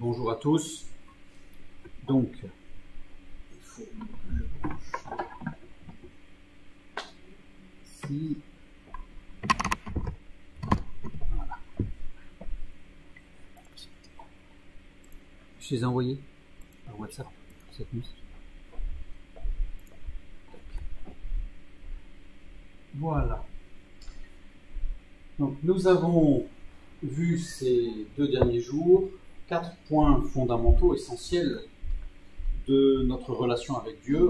Bonjour à tous. Donc, il faut que je branche ici. Voilà. Je les ai envoyés par WhatsApp cette nuit. Voilà. Donc, nous avons vu ces 2 derniers jours 4 points fondamentaux, essentiels de notre relation avec Dieu,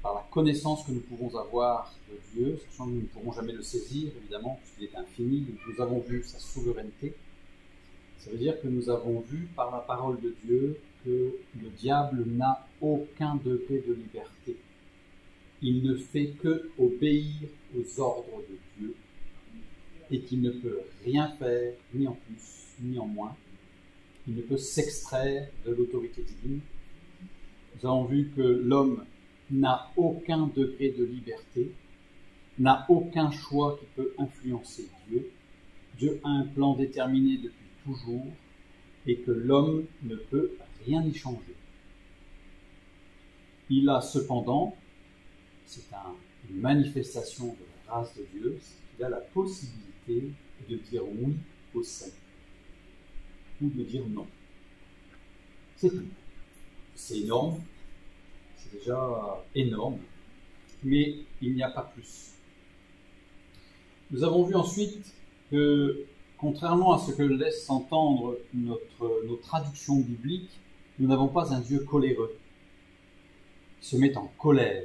par la connaissance que nous pouvons avoir de Dieu, sachant que nous ne pourrons jamais le saisir, évidemment, puisqu'il est infini. Donc, nous avons vu sa souveraineté. Ça veut dire que nous avons vu par la parole de Dieu que le diable n'a aucun degré de liberté. Il ne fait que obéir aux ordres de Dieu et qu'il ne peut rien faire, ni en plus, ni en moins. Il ne peut s'extraire de l'autorité divine. Nous avons vu que l'homme n'a aucun degré de liberté, n'a aucun choix qui peut influencer Dieu. Dieu a un plan déterminé depuis toujours et que l'homme ne peut rien y changer. Il a cependant, c'est une manifestation de la grâce de Dieu, c'est qu'il a la possibilité de dire oui au salut ou de dire non. C'est tout. C'est énorme, c'est déjà énorme, mais il n'y a pas plus. Nous avons vu ensuite que, contrairement à ce que laisse entendre nos traductions bibliques, nous n'avons pas un Dieu coléreux, qui se met en colère.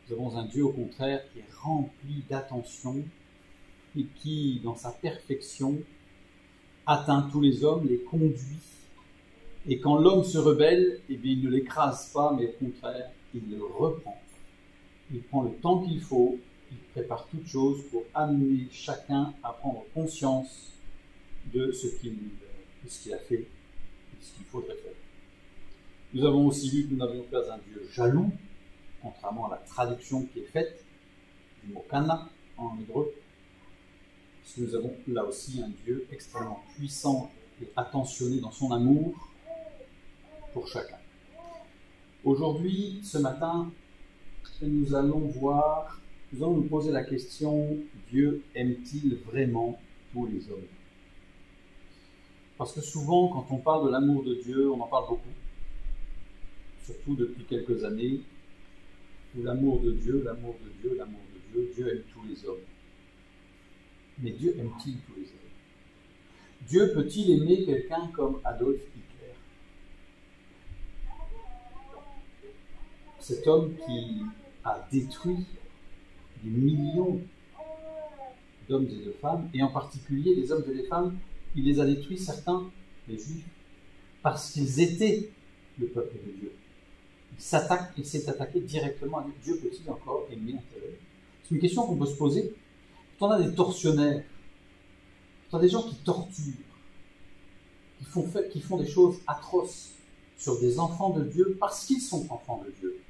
Nous avons un Dieu, au contraire, qui est rempli d'attention et qui, dans sa perfection, atteint tous les hommes, les conduit. Et quand l'homme se rebelle, eh bien, il ne l'écrase pas, mais au contraire, il le reprend. Il prend le temps qu'il faut, il prépare toutes choses pour amener chacun à prendre conscience de ce qu'il a fait, de ce qu'il faudrait faire. Nous avons aussi vu que nous n'avions pas un Dieu jaloux, contrairement à la traduction qui est faite du mot kana en hébreu, parce que nous avons là aussi un Dieu extrêmement puissant et attentionné dans son amour pour chacun. Aujourd'hui, ce matin, nous allons nous poser la question: Dieu aime-t-il vraiment tous les hommes? Parce que souvent, quand on parle de l'amour de Dieu, on en parle beaucoup, surtout depuis quelques années, où l'amour de Dieu, l'amour de Dieu, l'amour de Dieu, Dieu aime tous les hommes. Mais Dieu aime-t-il tous les hommes? Dieu peut-il aimer quelqu'un comme Adolf Hitler? Cet homme qui a détruit des millions d'hommes et de femmes, et en particulier les hommes et les femmes, il les a détruits, certains, les Juifs, parce qu'ils étaient le peuple de Dieu. Il s'est attaqué directement à Dieu. Dieu peut-il encore aimer un tel homme? C'est une question qu'on peut se poser. Quand on a des tortionnaires, quand on a des gens qui torturent, qui font des choses atroces sur des enfants de Dieu parce qu'ils sont enfants de Dieu,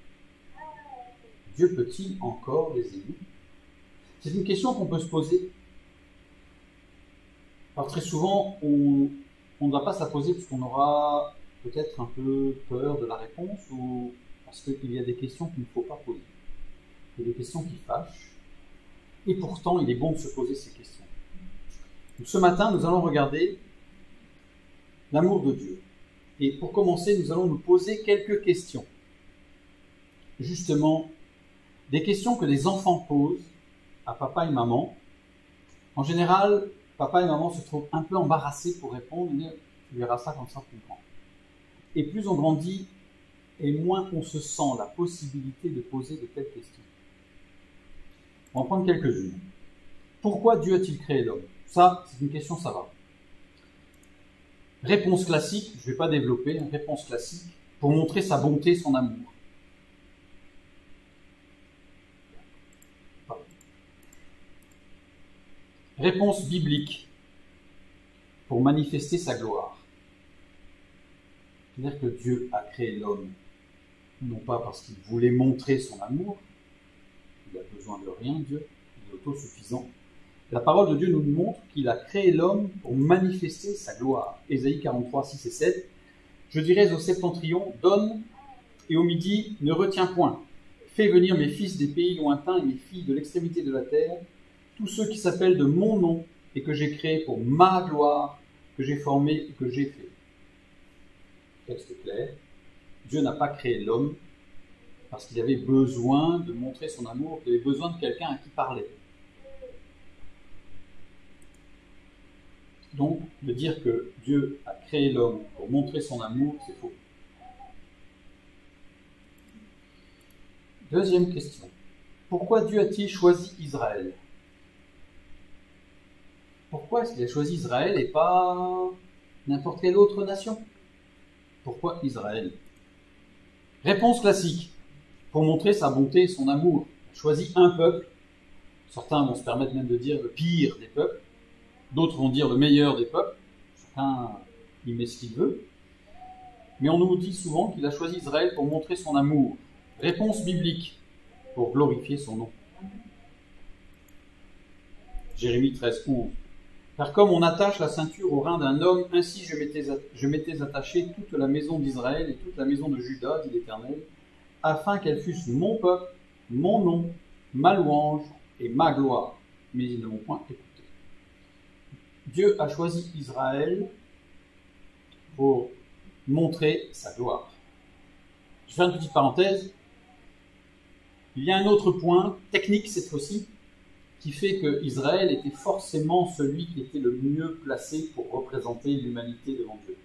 Dieu peut-il encore les aimer? C'est une question qu'on peut se poser. Alors très souvent, on ne va pas se la poser puisqu'on aura peut-être un peu peur de la réponse, ou parce qu'il y a des questions qu'il ne faut pas poser. Il y a des questions qui fâchent, et pourtant il est bon de se poser ces questions. Donc, ce matin, nous allons regarder l'amour de Dieu. Et pour commencer, nous allons nous poser quelques questions. Justement, des questions que les enfants posent à papa et maman. En général, papa et maman se trouvent un peu embarrassés pour répondre, mais tu verras ça quand ça comprend. Et plus on grandit, et moins on se sent la possibilité de poser de telles questions. On va en prendre quelques-unes. Pourquoi Dieu a-t-il créé l'homme? Ça, c'est une question, ça va. Réponse classique, je ne vais pas développer, réponse classique, pour montrer sa bonté, son amour. Réponse biblique, pour manifester sa gloire. C'est-à-dire que Dieu a créé l'homme, non pas parce qu'il voulait montrer son amour, il n'a besoin de rien, Dieu, il est autosuffisant, La parole de Dieu nous montre qu'il a créé l'homme pour manifester sa gloire. Ésaïe 43, 6 et 7. Je dirais au septentrion, donne, et au midi, ne retiens point. Fais venir mes fils des pays lointains et mes filles de l'extrémité de la terre, tous ceux qui s'appellent de mon nom et que j'ai créé pour ma gloire, que j'ai formé et que j'ai fait. Texte clair. Dieu n'a pas créé l'homme parce qu'il avait besoin de montrer son amour, qu'il avait besoin de quelqu'un à qui parler. Donc, de dire que Dieu a créé l'homme pour montrer son amour, c'est faux. Deuxième question. Pourquoi Dieu a-t-il choisi Israël? Pourquoi est-ce qu'il a choisi Israël et pas n'importe quelle autre nation? Pourquoi Israël? Réponse classique. Pour montrer sa bonté et son amour. Il a choisi un peuple. Certains vont se permettre même de dire le pire des peuples. D'autres vont dire le meilleur des peuples. Chacun y met ce qu'il veut. Mais on nous dit souvent qu'il a choisi Israël pour montrer son amour. Réponse biblique. Pour glorifier son nom. Jérémie 13, 11. Car comme on attache la ceinture au rein d'un homme, ainsi je m'étais attaché toute la maison d'Israël et toute la maison de Juda, dit l'Éternel, afin qu'elles fussent mon peuple, mon nom, ma louange et ma gloire. Mais ils ne m'ont point écouté. Dieu a choisi Israël pour montrer sa gloire. Je fais une petite parenthèse. Il y a un autre point, technique cette fois-ci, qui fait que Israël était forcément celui qui était le mieux placé pour représenter l'humanité devant Dieu.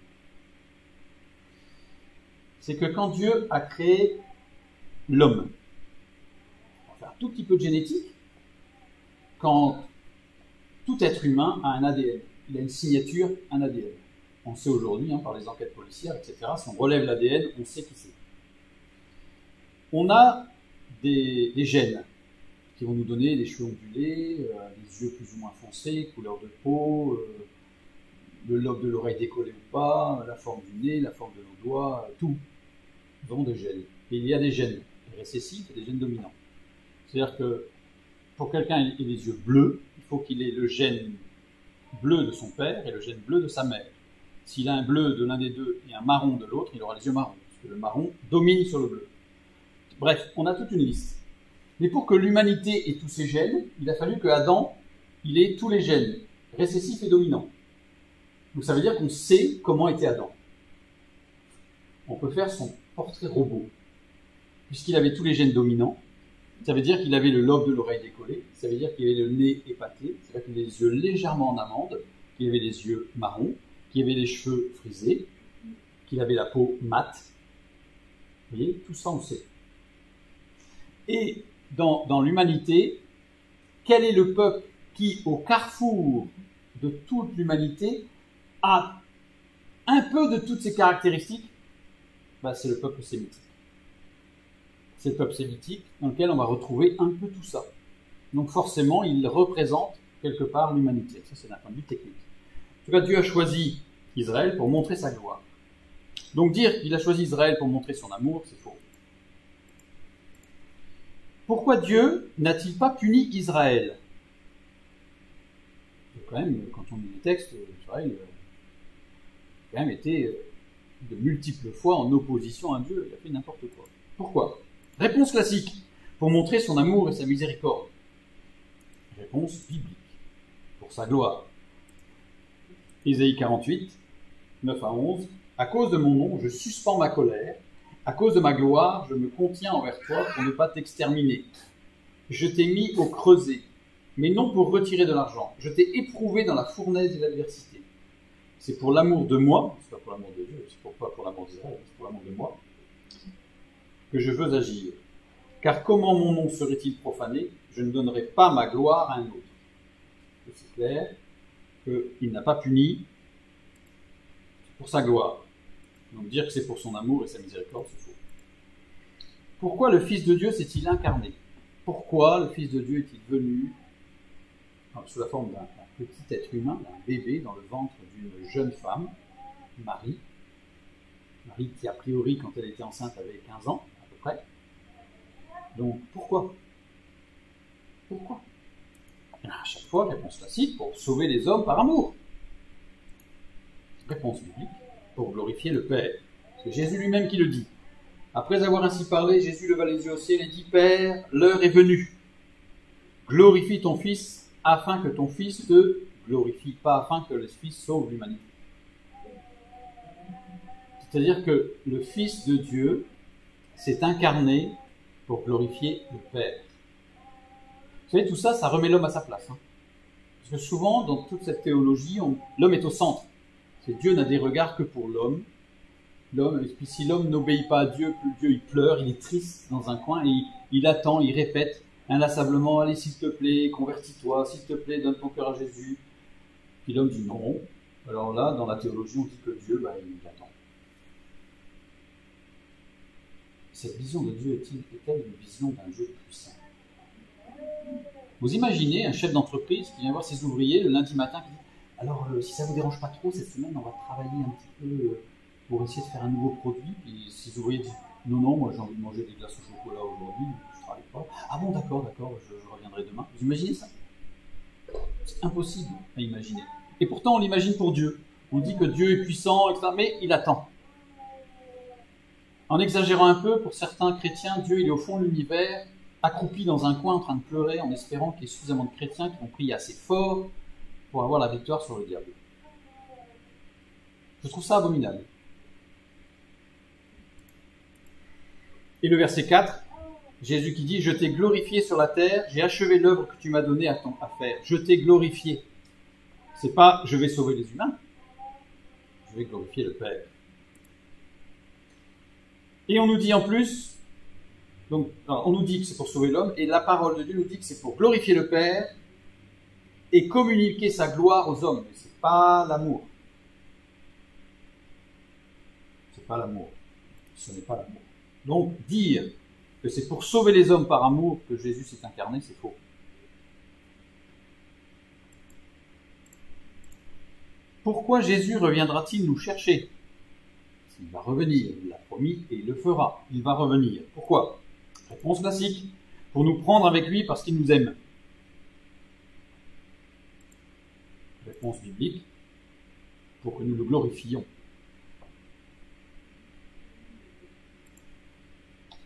C'est que quand Dieu a créé l'homme, on va faire un tout petit peu de génétique, quand tout être humain a un ADN, il a une signature, un ADN. On sait aujourd'hui, par les enquêtes policières, etc., si on relève l'ADN, on sait qui c'est. On a des gènes qui vont nous donner des cheveux ondulés, des yeux plus ou moins foncés, couleur de peau, le lobe de l'oreille décollé ou pas, la forme du nez, la forme de nos doigts, tout. Nous avons des gènes. Et il y a des gènes récessifs et des gènes dominants. C'est-à-dire que pour quelqu'un ait les yeux bleus, il faut qu'il ait le gène bleu de son père et le gène bleu de sa mère. S'il a un bleu de l'un des deux et un marron de l'autre, il aura les yeux marrons, parce que le marron domine sur le bleu. Bref, on a toute une liste. Mais pour que l'humanité ait tous ces gènes, il a fallu que Adam, il ait tous les gènes, récessifs et dominants. Donc ça veut dire qu'on sait comment était Adam. On peut faire son portrait robot. Puisqu'il avait tous les gènes dominants, ça veut dire qu'il avait le lobe de l'oreille décollé, ça veut dire qu'il avait le nez épaté, ça veut dire qu'il avait les yeux légèrement en amande, qu'il avait les yeux marrons, qu'il avait les cheveux frisés, qu'il avait la peau mate. Vous voyez, tout ça on sait. Et dans l'humanité, quel est le peuple qui, au carrefour de toute l'humanité, a un peu de toutes ces caractéristiques? C'est le peuple sémitique. C'est le peuple sémitique dans lequel on va retrouver un peu tout ça. Donc forcément, il représente quelque part l'humanité. Ça, c'est d'un point de vue technique. En tout cas, Dieu a choisi Israël pour montrer sa gloire. Donc dire qu'il a choisi Israël pour montrer son amour, c'est faux. Pourquoi Dieu n'a-t-il pas puni Israël? Quand même, quand on lit les textes, Israël a quand même été de multiples fois en opposition à Dieu. Il a fait n'importe quoi. Pourquoi? Réponse classique. Pour montrer son amour et sa miséricorde. Réponse biblique. Pour sa gloire. Ésaïe 48, 9 à 11. À cause de mon nom, je suspends ma colère. À cause de ma gloire, je me contiens envers toi pour ne pas t'exterminer. Je t'ai mis au creuset, mais non pour retirer de l'argent. Je t'ai éprouvé dans la fournaise de l'adversité. C'est pour l'amour de moi, c'est pas pour l'amour de Dieu, c'est pas pour l'amour d'Israël, c'est pour l'amour de moi, que je veux agir. Car comment mon nom serait-il profané? Je ne donnerai pas ma gloire à un autre. C'est clair qu'il n'a pas puni pour sa gloire. Donc dire que c'est pour son amour et sa miséricorde, c'est faux. Pourquoi le Fils de Dieu s'est-il incarné? Pourquoi le Fils de Dieu est-il venu sous la forme d'un petit être humain, d'un bébé dans le ventre d'une jeune femme, Marie? Marie qui, a priori, quand elle était enceinte, avait 15 ans, à peu près. Donc, pourquoi? Pourquoi? À chaque fois, réponse classique, pour sauver les hommes par amour. Réponse biblique, pour glorifier le Père. C'est Jésus lui-même qui le dit. Après avoir ainsi parlé, Jésus leva les yeux au ciel et dit, Père, l'heure est venue. Glorifie ton Fils, afin que ton Fils te glorifie, pas afin que le Fils sauve l'humanité. C'est-à-dire que le Fils de Dieu s'est incarné pour glorifier le Père. Vous savez, tout ça, ça remet l'homme à sa place. Parce que souvent, dans toute cette théologie, l'homme est au centre. C'est Dieu n'a des regards que pour l'homme. Et puis si l'homme n'obéit pas à Dieu, Dieu il pleure, il est triste dans un coin, et il attend, il répète inlassablement, allez s'il te plaît, convertis-toi, s'il te plaît, donne ton cœur à Jésus. Puis l'homme dit non. Alors là, dans la théologie, on dit que Dieu, il attend. Cette vision de Dieu est-elle une vision d'un Dieu puissant? Vous imaginez un chef d'entreprise qui vient voir ses ouvriers le lundi matin qui dit « Alors, si ça ne vous dérange pas trop, cette semaine, on va travailler un petit peu pour essayer de faire un nouveau produit. » Puis ses ouvriers disent « Non, moi j'ai envie de manger des glaces au chocolat aujourd'hui, je ne travaille pas. »« Ah bon, d'accord, je reviendrai demain. » Vous imaginez ça? C'est impossible à imaginer. Et pourtant, on l'imagine pour Dieu. On dit que Dieu est puissant, etc., mais il attend. En exagérant un peu, pour certains chrétiens, Dieu il est au fond de l'univers, accroupi dans un coin en train de pleurer en espérant qu'il y ait suffisamment de chrétiens qui vont prier assez fort pour avoir la victoire sur le diable. Je trouve ça abominable. Et le verset 4, Jésus qui dit « Je t'ai glorifié sur la terre, j'ai achevé l'œuvre que tu m'as donnée à faire. Je t'ai glorifié. » C'est pas « je vais sauver les humains », je vais glorifier le Père. Et on nous dit en plus, donc on nous dit que c'est pour sauver l'homme, et la parole de Dieu nous dit que c'est pour glorifier le Père et communiquer sa gloire aux hommes. Mais c'est pas l'amour. C'est pas l'amour. Ce n'est pas l'amour. Donc dire que c'est pour sauver les hommes par amour que Jésus s'est incarné, c'est faux. Pourquoi Jésus reviendra-t-il nous chercher? Il va revenir, il l'a promis et il le fera. Il va revenir. Pourquoi? Réponse classique. Pour nous prendre avec lui parce qu'il nous aime. Réponse biblique. Pour que nous le glorifions.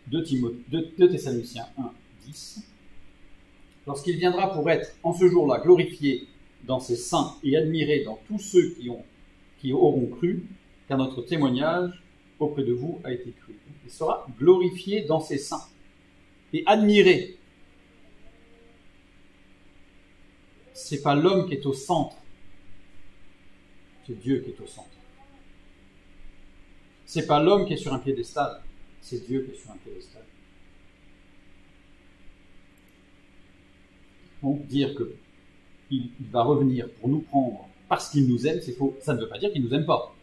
2 Thessaloniciens 1, 10. Lorsqu'il viendra pour être en ce jour-là glorifié dans ses saints et admiré dans tous ceux qui auront cru, car notre témoignage auprès de vous a été cru. Il sera glorifié dans ses saints et admiré. C'est pas l'homme qui est au centre, c'est Dieu qui est au centre. C'est pas l'homme qui est sur un piédestal, c'est Dieu qui est sur un piédestal. Donc dire qu'il va revenir pour nous prendre parce qu'il nous aime, c'est faux. Ça ne veut pas dire qu'il ne nous aime pas.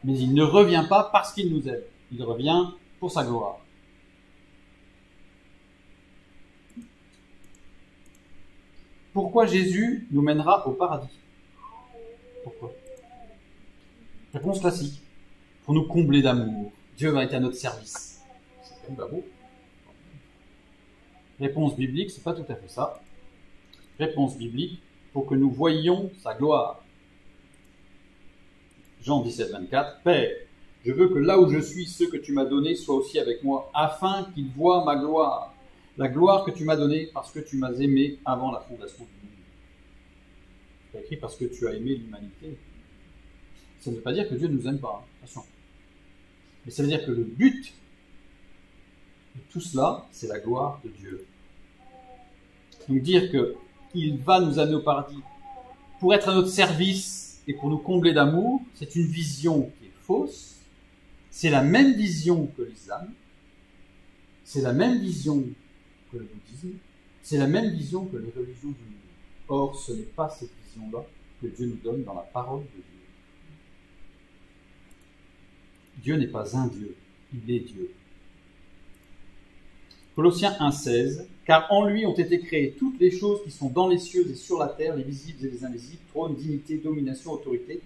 Mais il ne revient pas parce qu'il nous aime. Il revient pour sa gloire. Pourquoi Jésus nous mènera au paradis? Pourquoi? Réponse classique. Pour nous combler d'amour. Dieu va être à notre service. C'est quand même pas beau. Réponse biblique, c'est pas tout à fait ça. Réponse biblique, pour que nous voyions sa gloire. Jean 17, 24, Père, je veux que là où je suis, ceux que tu m'as donnés soient aussi avec moi, afin qu'ils voient ma gloire, la gloire que tu m'as donnée parce que tu m'as aimé avant la fondation du monde. C'est écrit parce que tu as aimé l'humanité. Ça ne veut pas dire que Dieu ne nous aime pas, attention. Mais ça veut dire que le but de tout cela, c'est la gloire de Dieu. Donc dire qu'il va nous amener au paradis pour être à notre service et pour nous combler d'amour, c'est une vision qui est fausse. C'est la même vision que l'islam. C'est la même vision que le bouddhisme. C'est la même vision que les religions du monde. Or, ce n'est pas cette vision-là que Dieu nous donne dans la parole de Dieu. Dieu n'est pas un Dieu, il est Dieu. Colossiens 1,16, car en lui ont été créées toutes les choses qui sont dans les cieux et sur la terre, les visibles et les invisibles, trône, dignité, domination, autorité.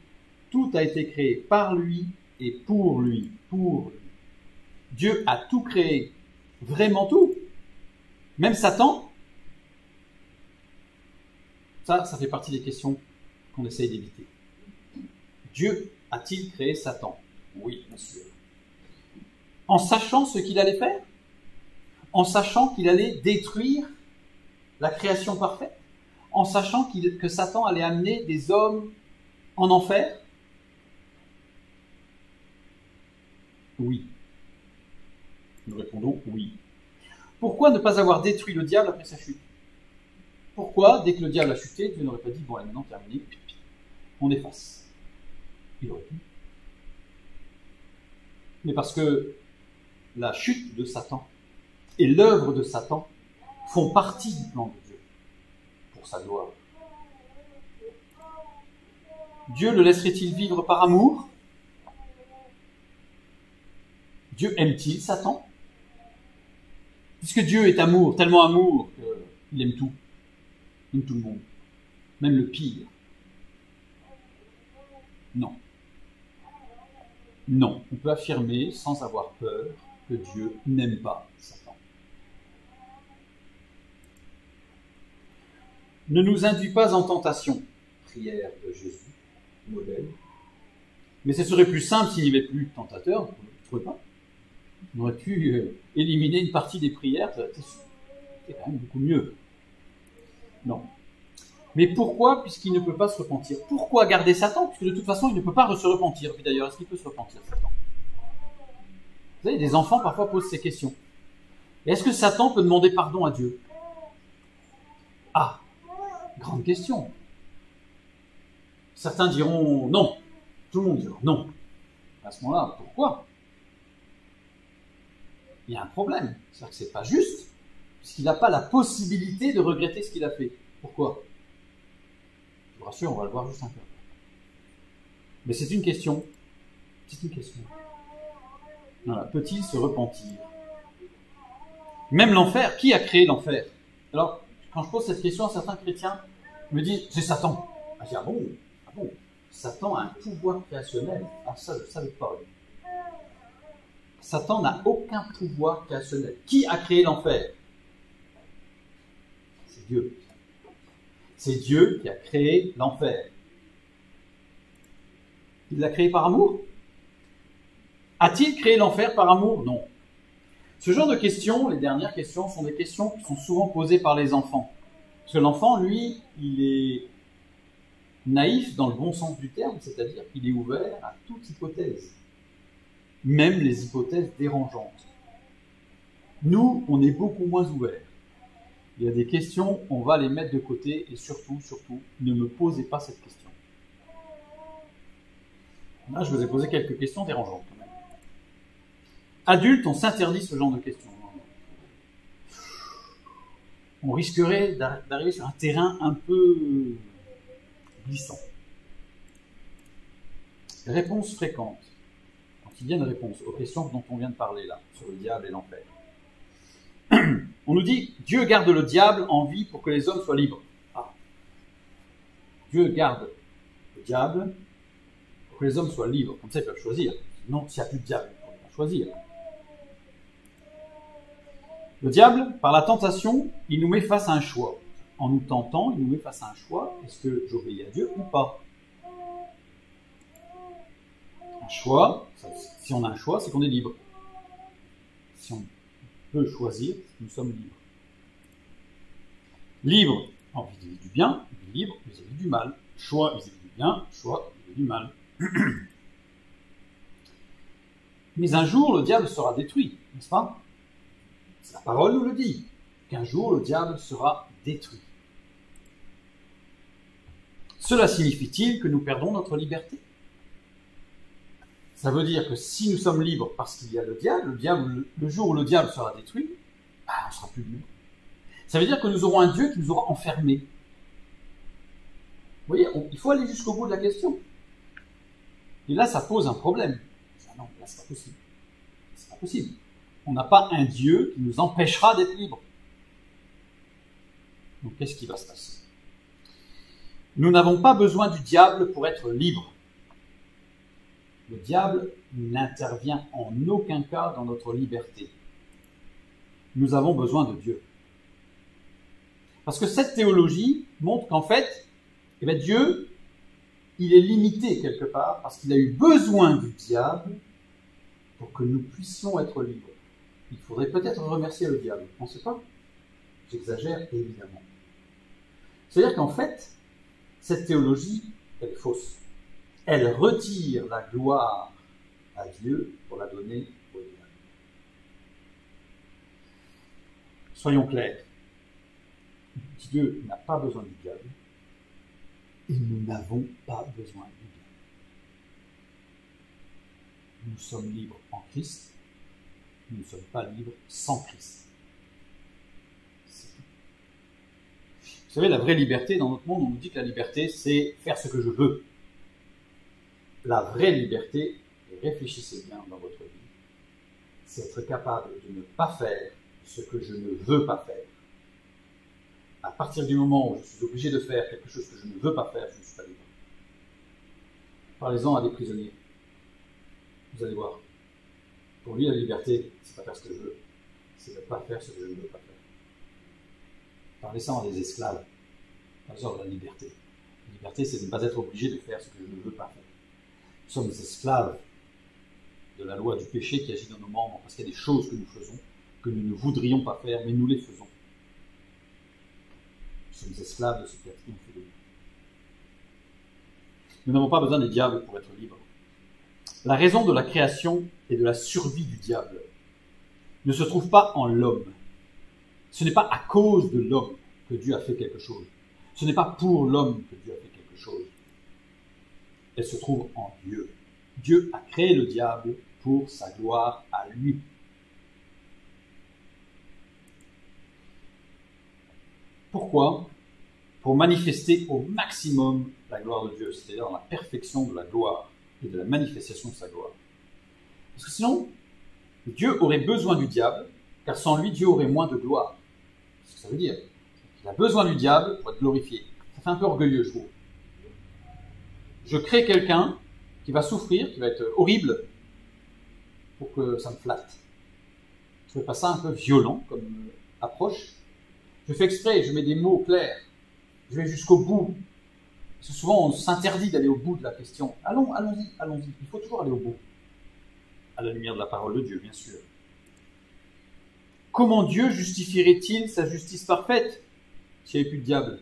Tout a été créé par lui et pour lui, pour lui. Dieu a tout créé, vraiment tout. Même Satan, Ça fait partie des questions qu'on essaye d'éviter. Dieu a-t-il créé Satan? Oui, bien sûr. En sachant ce qu'il allait faire? En sachant qu'il allait détruire la création parfaite? En sachant que Satan allait amener des hommes en enfer? Oui. Nous répondons oui. Pourquoi ne pas avoir détruit le diable après sa chute? Pourquoi, dès que le diable a chuté, Dieu n'aurait pas dit, bon, allez, maintenant terminé, on efface? Il aurait pu. Mais parce que la chute de Satan et l'œuvre de Satan font partie du plan de Dieu, pour sa gloire. Dieu le laisserait-il vivre par amour? Dieu aime-t-il Satan? Puisque Dieu est amour, tellement amour qu'il aime tout. Il aime tout le monde. Même le pire. Non. Non. On peut affirmer, sans avoir peur, que Dieu n'aime pas Satan. Ne nous induis pas en tentation. Prière de Jésus, modèle. Mais ce serait plus simple s'il n'y avait plus de tentateur, vous ne trouvez pas? On aurait pu éliminer une partie des prières, c'est quand même beaucoup mieux. Non. Mais pourquoi, puisqu'il ne peut pas se repentir? Pourquoi garder Satan? Puisque de toute façon, il ne peut pas se repentir. Puis d'ailleurs, est-ce qu'il peut se repentir, Satan? Vous savez, des enfants parfois posent ces questions. Et est-ce que Satan peut demander pardon à Dieu? Ah, grande question. Certains diront non. Tout le monde dira non. À ce moment-là, pourquoi? Il y a un problème. C'est-à-dire que c'est pas juste, puisqu'il n'a pas la possibilité de regretter ce qu'il a fait. Pourquoi? Je vous rassure, on va le voir juste un peu. Mais c'est une question. C'est une question. Voilà. Peut-il se repentir? Même l'enfer, qui a créé l'enfer? Alors, quand je pose cette question, certains chrétiens me disent, c'est Satan. Ah, je dis, ah bon, Satan a un pouvoir créationnel. Ah, ça, je ne savais pas. Satan n'a aucun pouvoir créationnel. Qui a créé l'enfer? C'est Dieu. C'est Dieu qui a créé l'enfer. Il l'a créé par amour? A-t-il créé l'enfer par amour? Non. Ce genre de questions, les dernières questions, sont des questions qui sont souvent posées par les enfants. Parce que l'enfant, lui, il est naïf dans le bon sens du terme, c'est-à-dire qu'il est ouvert à toute hypothèse. Même les hypothèses dérangeantes. Nous, on est beaucoup moins ouverts. Il y a des questions, on va les mettre de côté et surtout, ne me posez pas cette question. Là, je vous ai posé quelques questions dérangeantes quand même. Adultes, on s'interdit ce genre de questions. On risquerait d'arriver sur un terrain un peu glissant. Réponse fréquente. Quotidienne réponse aux questions dont on vient de parler là, sur le diable et l'enfer. On nous dit, Dieu garde le diable en vie pour que les hommes soient libres. Ah. Dieu garde le diable pour que les hommes soient libres. Comme ça, ils peuvent choisir. Non, s'il n'y a plus de diable, ils ne peuvent pas choisir. Le diable, par la tentation, il nous met face à un choix. En nous tentant, il nous met face à un choix. Est-ce que j'obéis à Dieu ou pas? Un choix, si on a un choix, c'est qu'on est libre. Si on peut choisir, nous sommes libres. Libre vis-à-vis du bien, libre vis-à-vis du mal. Choix vis-à-vis du bien, choix vis-à-vis du mal. Mais un jour, le diable sera détruit, n'est-ce pas? La parole nous le dit, qu'un jour, le diable sera détruit. Cela signifie-t-il que nous perdons notre liberté? Ça veut dire que si nous sommes libres parce qu'il y a le diable, le jour où le diable sera détruit, on ne sera plus libre. Ça veut dire que nous aurons un Dieu qui nous aura enfermés. Vous voyez, il faut aller jusqu'au bout de la question. Et là, ça pose un problème. Non, là, c'est pas possible. C'est pas possible. On n'a pas un Dieu qui nous empêchera d'être libres. Donc, qu'est-ce qui va se passer? Nous n'avons pas besoin du diable pour être libres. Le diable n'intervient en aucun cas dans notre liberté. Nous avons besoin de Dieu. Parce que cette théologie montre qu'en fait, eh bien, Dieu, il est limité quelque part, parce qu'il a eu besoin du diable pour que nous puissions être libres. Il faudrait peut-être remercier le diable, vous ne pensez pas? J'exagère, évidemment. C'est-à-dire qu'en fait, cette théologie, elle est fausse. Elle retire la gloire à Dieu pour la donner au diable. Soyons clairs. Dieu n'a pas besoin du diable et nous n'avons pas besoin du diable. Nous sommes libres en Christ, nous ne sommes pas libres sans Christ. Vous savez, la vraie liberté, dans notre monde, on nous dit que la liberté, c'est faire ce que je veux. La vraie liberté, et réfléchissez bien dans votre vie, c'est être capable de ne pas faire ce que je ne veux pas faire. À partir du moment où je suis obligé de faire quelque chose que je ne veux pas faire, je ne suis pas libre. Parlez-en à des prisonniers. Vous allez voir. Pour lui, la liberté, c'est pas faire ce que je veux, c'est de ne pas faire ce que je ne veux pas faire. Parlez-en à des esclaves. Parlez-en de la liberté. La liberté, c'est de ne pas être obligé de faire ce que je ne veux pas faire. Nous sommes esclaves de la loi du péché qui agit dans nos membres, parce qu'il y a des choses que nous faisons, que nous ne voudrions pas faire, mais nous les faisons. Nous sommes esclaves de ce qui a triomphé de nous. Nous n'avons pas besoin des diables pour être libres. La raison de la création et de la survie du diable ne se trouve pas en l'homme. Ce n'est pas à cause de l'homme que Dieu a fait quelque chose. Ce n'est pas pour l'homme que Dieu a fait quelque chose. Elle se trouve en Dieu. Dieu a créé le diable pour sa gloire à lui. Pourquoi? Pour manifester au maximum la gloire de Dieu, c'est-à-dire dans la perfection de la gloire et de la manifestation de sa gloire. Parce que sinon, Dieu aurait besoin du diable, car sans lui, Dieu aurait moins de gloire. C'est ce que ça veut dire. Il a besoin du diable pour être glorifié. Ça fait un peu orgueilleux, je trouve. Je crée quelqu'un qui va souffrir, qui va être horrible, pour que ça me flatte. Je ne trouvez pas ça un peu violent comme approche? Je fais exprès, je mets des mots clairs. Je vais jusqu'au bout. Parce que souvent, on s'interdit d'aller au bout de la question. Allons-y. Il faut toujours aller au bout. À la lumière de la parole de Dieu, bien sûr. Comment Dieu justifierait-il sa justice parfaite s'il n'y avait plus de diable?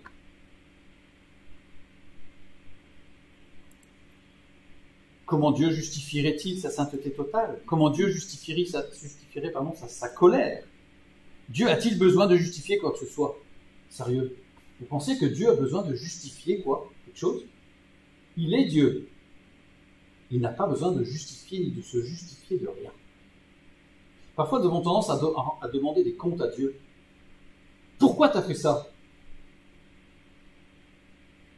Comment Dieu justifierait-il sa sainteté totale? Comment Dieu justifierait sa colère? Dieu a-t-il besoin de justifier quoi que ce soit? Sérieux? Vous pensez que Dieu a besoin de justifier quoi? Quelque chose? Il est Dieu. Il n'a pas besoin de justifier ni de se justifier de rien. Parfois, nous avons tendance à demander des comptes à Dieu. Pourquoi tu as fait ça?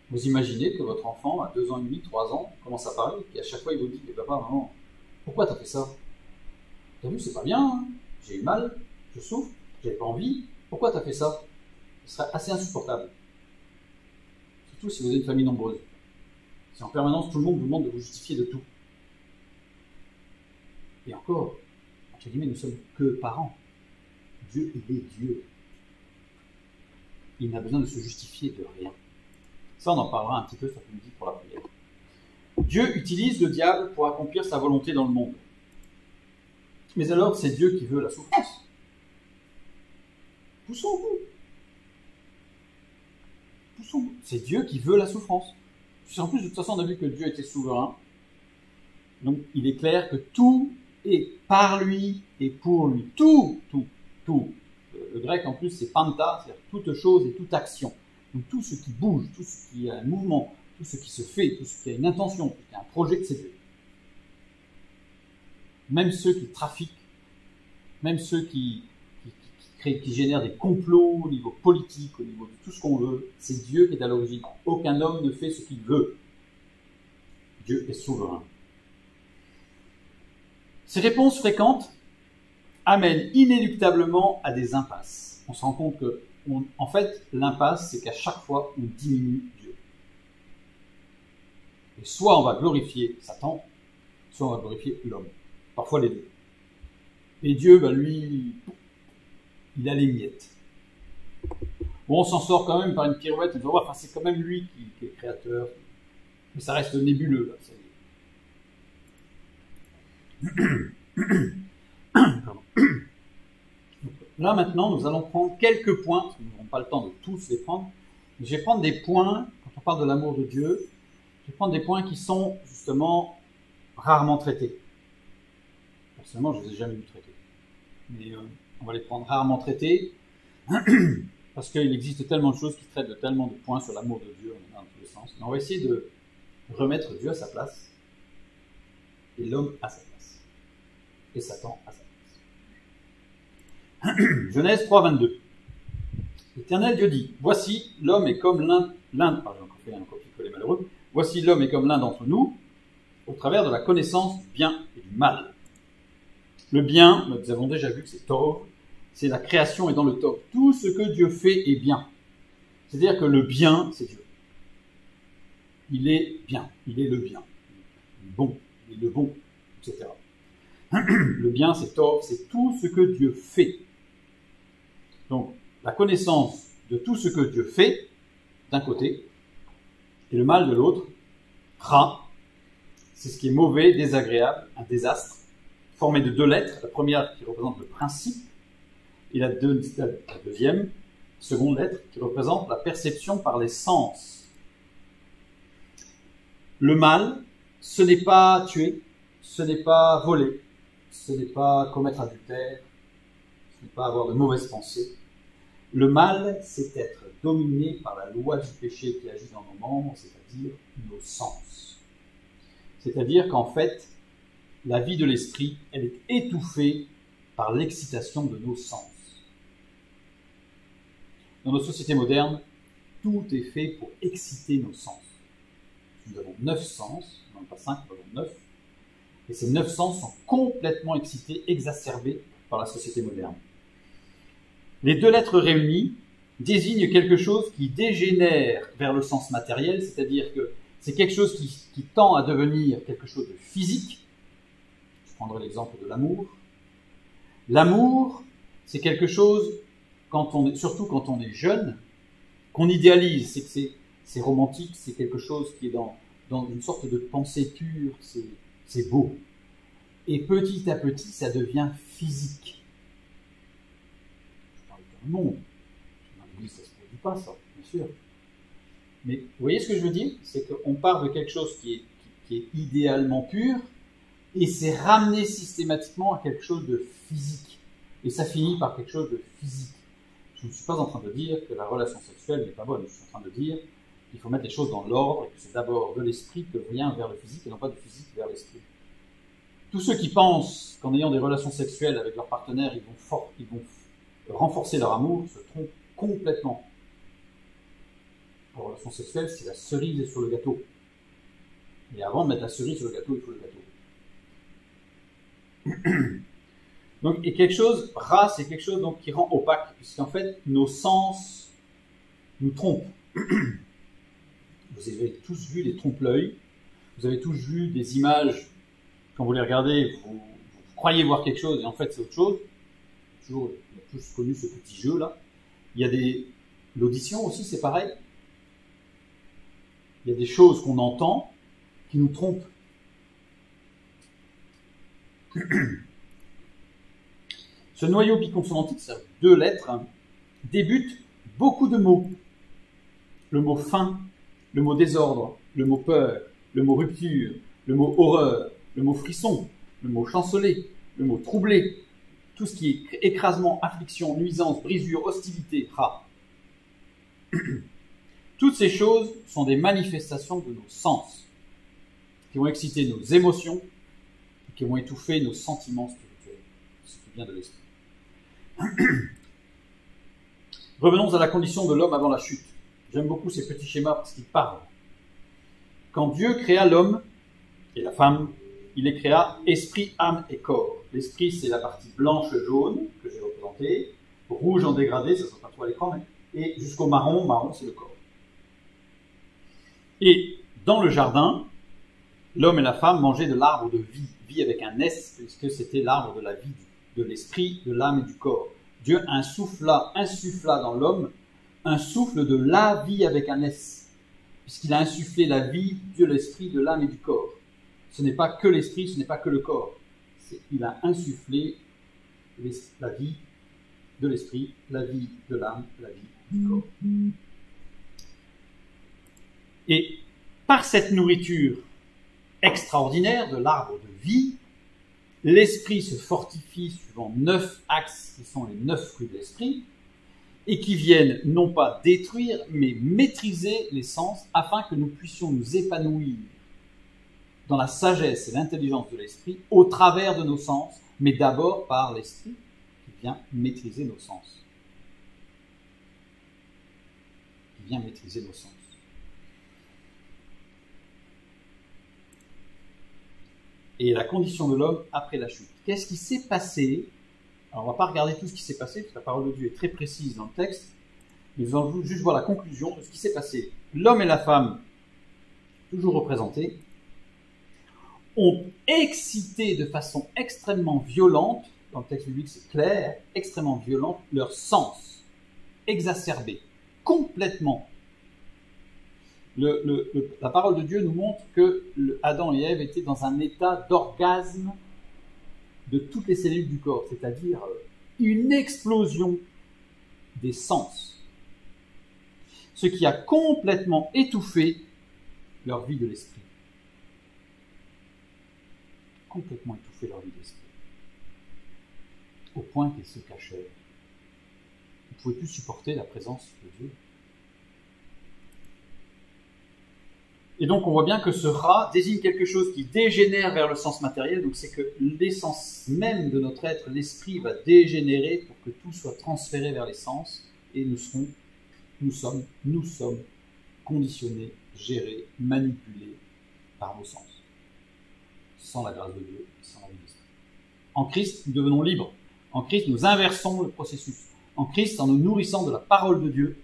Vous imaginez que votre enfant, à 2 ans et demi, 3 ans, commence à parler, et à chaque fois il vous dit, mais papa, maman, pourquoi tu as fait ça? T'as vu, c'est pas bien, hein, j'ai eu mal, je souffre, j'avais pas envie, pourquoi tu as fait ça? Ce serait assez insupportable. Surtout si vous êtes une famille nombreuse. Si en permanence tout le monde vous demande de vous justifier de tout. Et encore, entre guillemets, nous sommes que parents. Dieu, il est Dieu. Il n'a besoin de se justifier de rien. Ça, on en parlera un petit peu cet après-midi pour la prière. Dieu utilise le diable pour accomplir sa volonté dans le monde. Mais alors, c'est Dieu qui veut la souffrance. Poussons-vous. C'est Dieu qui veut la souffrance. En plus, de toute façon, on a vu que Dieu était souverain. Donc, il est clair que tout est par lui et pour lui. Tout. Le grec, en plus, c'est panta, c'est-à-dire toute chose et toute action. Donc, tout ce qui bouge, tout ce qui a un mouvement, tout ce qui se fait, tout ce qui a une intention, tout ce qui a un projet, c'est Dieu. Même ceux qui trafiquent, même ceux qui génèrent des complots au niveau politique, au niveau de tout ce qu'on veut, c'est Dieu qui est à l'origine. Aucun homme ne fait ce qu'il veut. Dieu est souverain. Ces réponses fréquentes amènent inéluctablement à des impasses. On se rend compte que, en fait, l'impasse, c'est qu'à chaque fois, on diminue Dieu. Et soit on va glorifier Satan, soit on va glorifier l'homme. Parfois les deux. Et Dieu, lui, il a les miettes. Bon, on s'en sort quand même par une pirouette, en disant, ouais, enfin, c'est quand même lui qui est créateur. Mais ça reste nébuleux, là. Pardon. Donc, là, maintenant, nous allons prendre quelques points, parce que nous n'aurons pas le temps de tous les prendre. Mais je vais prendre des points, quand on parle de l'amour de Dieu, je vais prendre des points qui sont, justement, rarement traités. Personnellement, je ne les ai jamais vus traités. Mais on va les prendre rarement traités, parce qu'il existe tellement de choses qui traitent de tellement de points sur l'amour de Dieu, dans tous les sens. Mais on va essayer de remettre Dieu à sa place, et l'homme à sa place, et Satan à sa place. Genèse 3, 22. L'Éternel Dieu dit, voici l'homme est comme l'un malheureux, voici l'homme est comme l'un d'entre nous, au travers de la connaissance du bien et du mal. Le bien, nous avons déjà vu que c'est Tov, c'est la création et dans le Tov. Tout ce que Dieu fait est bien. C'est-à-dire que le bien, c'est Dieu. Il est bien, il est le bien. Il est bon, il est le bon, etc. Le bien, c'est Tov, c'est tout ce que Dieu fait. Donc, la connaissance de tout ce que Dieu fait, d'un côté, et le mal de l'autre, Ra, c'est ce qui est mauvais, désagréable, un désastre, formé de deux lettres, la première qui représente le principe, et la deuxième, seconde lettre, qui représente la perception par les sens. Le mal, ce n'est pas tuer, ce n'est pas voler, ce n'est pas commettre adultère, ce n'est pas avoir de mauvaises pensées. Le mal, c'est être dominé par la loi du péché qui agit dans nos membres, c'est-à-dire nos sens. C'est-à-dire qu'en fait, la vie de l'esprit, elle est étouffée par l'excitation de nos sens. Dans notre société moderne, tout est fait pour exciter nos sens. Nous avons 9 sens, non pas 5, nous avons 9, et ces 9 sens sont complètement excités, exacerbés par la société moderne. Les deux lettres réunies désignent quelque chose qui dégénère vers le sens matériel, c'est-à-dire que c'est quelque chose qui tend à devenir quelque chose de physique. Je prendrai l'exemple de l'amour. L'amour, c'est quelque chose, surtout quand on est jeune, qu'on idéalise. C'est que c'est romantique, c'est quelque chose qui est dans une sorte de pensée pure, c'est beau. Et petit à petit, ça devient physique. Je parle de tout le monde. Dans l'église, ça ne se produit pas, ça, bien sûr. Mais vous voyez ce que je veux dire? C'est qu'on part de quelque chose qui est idéalement pur, et c'est ramené systématiquement à quelque chose de physique. Et ça finit par quelque chose de physique. Je ne suis pas en train de dire que la relation sexuelle n'est pas bonne. Je suis en train de dire qu'il faut mettre les choses dans l'ordre et que c'est d'abord de l'esprit que vient vers le physique et non pas du physique vers l'esprit. Tous ceux qui pensent qu'en ayant des relations sexuelles avec leur partenaire, ils vont renforcer leur amour, se trompent complètement. La relation sexuelle, c'est la cerise sur le gâteau. Et avant de mettre la cerise sur le gâteau, il faut le gâteau. Donc, et quelque chose, Ra, c'est quelque chose donc, qui rend opaque, puisqu'en fait, nos sens nous trompent. Vous avez tous vu des trompe-l'œil, vous avez tous vu des images, quand vous les regardez, vous croyez voir quelque chose, et en fait, c'est autre chose. Toujours, on a tous connu ce petit jeu-là. Il y a l'audition aussi, c'est pareil. Il y a des choses qu'on entend qui nous trompent. Ce noyau biconsonantique, c'est 2 lettres, débute beaucoup de mots. Le mot faim, le mot désordre, le mot peur, le mot rupture, le mot horreur, le mot frisson, le mot chanceler, le mot troublé, tout ce qui est écrasement, affliction, nuisance, brisure, hostilité, Ra. Toutes ces choses sont des manifestations de nos sens, qui vont exciter nos émotions, et qui vont étouffer nos sentiments spirituels, ce qui vient de l'esprit. Revenons à la condition de l'homme avant la chute. J'aime beaucoup ces petits schémas parce qu'ils parlent. Quand Dieu créa l'homme et la femme, il les créa esprit, âme et corps. L'esprit, c'est la partie blanche-jaune que j'ai représentée, rouge en dégradé, ça ne sera pas trop à l'écran, et jusqu'au marron, marron c'est le corps. Et dans le jardin, l'homme et la femme mangeaient de l'arbre de vie, vie avec un S, puisque c'était l'arbre de la vie, de l'esprit, de l'âme et du corps. Dieu insuffla dans l'homme un souffle de la vie avec un S, puisqu'il a insufflé la vie, Dieu l'esprit, de l'âme et du corps. Ce n'est pas que l'esprit, ce n'est pas que le corps. Il a insufflé la vie de l'esprit, la vie de l'âme, la vie du corps. Et par cette nourriture extraordinaire de l'arbre de vie, l'esprit se fortifie suivant 9 axes qui sont les 9 fruits de l'esprit et qui viennent non pas détruire mais maîtriser les sens afin que nous puissions nous épanouir dans la sagesse et l'intelligence de l'esprit au travers de nos sens, mais d'abord par l'esprit qui vient maîtriser nos sens. Qui vient maîtriser nos sens. Et la condition de l'homme après la chute. Qu'est-ce qui s'est passé? Alors on ne va pas regarder tout ce qui s'est passé, parce que la parole de Dieu est très précise dans le texte, mais nous allons juste voir la conclusion de ce qui s'est passé. L'homme et la femme, toujours représentés, ont excité de façon extrêmement violente, dans le texte biblique c'est clair, extrêmement violente, leur sens, exacerbé, complètement. La parole de Dieu nous montre que Adam et Ève étaient dans un état d'orgasme de toutes les cellules du corps, c'est-à-dire une explosion des sens, ce qui a complètement étouffé leur vie de l'esprit. Complètement étouffé leur vie de l'esprit. Au point qu'ils se cachèrent. Ils ne pouvaient plus supporter la présence de Dieu. Et donc on voit bien que ce rat désigne quelque chose qui dégénère vers le sens matériel, donc c'est que l'essence même de notre être, l'esprit, va dégénérer pour que tout soit transféré vers les sens, et nous sommes conditionnés, gérés, manipulés par nos sens, sans la grâce de Dieu, sans la vie de l'esprit. En Christ, nous devenons libres. En Christ, nous inversons le processus. En Christ, en nous nourrissant de la parole de Dieu,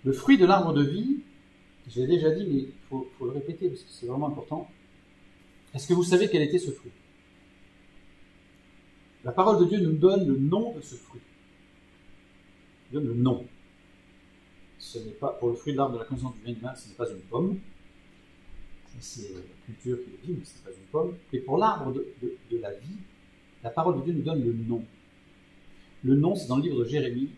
le fruit de l'arbre de vie, je l'ai déjà dit, mais il faut le répéter parce que c'est vraiment important. Est-ce que vous savez quel était ce fruit? La parole de Dieu nous donne le nom de ce fruit. Elle donne le nom. Ce n'est pas, pour le fruit de l'arbre de la connaissance du bien et du mal, ce n'est pas une pomme. C'est la culture qui le dit, mais ce n'est pas une pomme. Et pour l'arbre de la vie, la parole de Dieu nous donne le nom. Le nom, c'est dans le livre de Jérémie,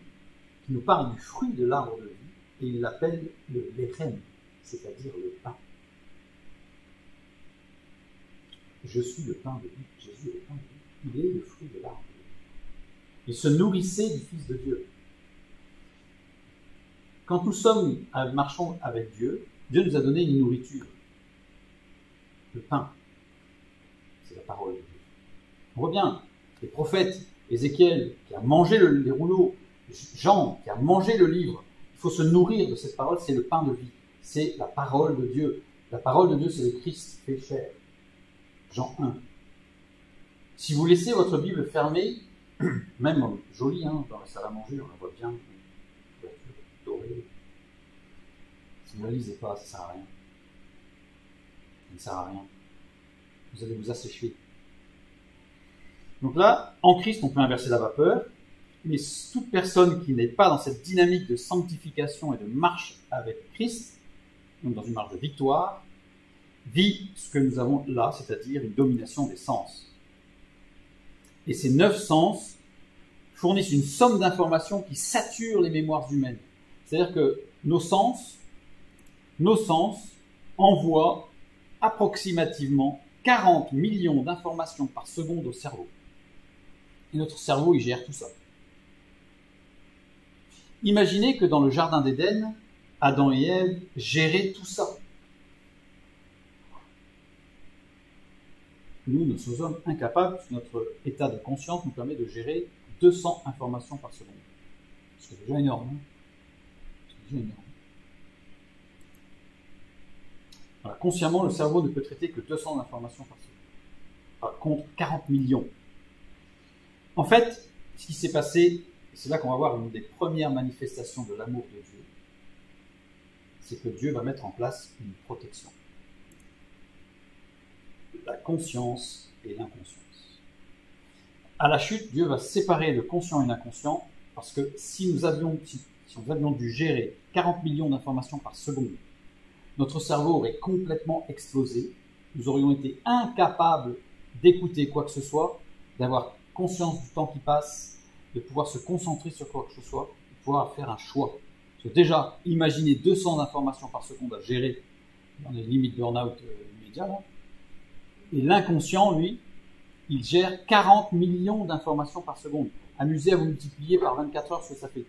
qui nous parle du fruit de l'arbre de vie. Et il l'appelle le lechem, c'est-à-dire le pain. Je suis le pain de vie. Jésus est le pain de vie. Il est le fruit de l'arbre. Il se nourrissait du Fils de Dieu. Quand nous marchons avec Dieu, Dieu nous a donné une nourriture. Le pain. C'est la parole de Dieu. On voit bien, les prophètes, Ézéchiel, qui a mangé les rouleaux, Jean, qui a mangé le livre. Il faut se nourrir de cette parole, c'est le pain de vie. C'est la parole de Dieu. La parole de Dieu, c'est le Christ fait chair. Jean 1. Si vous laissez votre Bible fermée, même jolie, dans la salle à manger, on la voit bien, dorée. Si vous ne la lisez pas, ça ne sert à rien. Ça ne sert à rien. Vous allez vous assécher. Donc là, en Christ, on peut inverser la vapeur. Mais toute personne qui n'est pas dans cette dynamique de sanctification et de marche avec Christ, donc dans une marche de victoire, vit ce que nous avons là, c'est-à-dire une domination des sens. Et ces 9 sens fournissent une somme d'informations qui saturent les mémoires humaines. C'est-à-dire que nos sens envoient approximativement 40 millions d'informations par seconde au cerveau. Et notre cerveau, il gère tout ça. Imaginez que dans le jardin d'Éden, Adam et Ève géraient tout ça. Nous sommes incapables, notre état de conscience nous permet de gérer 200 informations par seconde. C'est déjà énorme. C'est déjà énorme. Voilà, consciemment, le cerveau ne peut traiter que 200 informations par seconde. Par contre, 40 millions. En fait, ce qui s'est passé, c'est là qu'on va voir une des premières manifestations de l'amour de Dieu, c'est que Dieu va mettre en place une protection. La conscience et l'inconscience. À la chute, Dieu va séparer le conscient et l'inconscient, parce que si nous avions dû gérer 40 millions d'informations par seconde, notre cerveau aurait complètement explosé, nous aurions été incapables d'écouter quoi que ce soit, d'avoir conscience du temps qui passe, de pouvoir se concentrer sur quoi que ce soit, de pouvoir faire un choix. Parce que déjà, imaginez 200 informations par seconde à gérer dans les limites burn-out immédiat, là. Et l'inconscient, lui, il gère 40 millions d'informations par seconde. Amusez à vous multiplier par 24 heures ce que ça fait.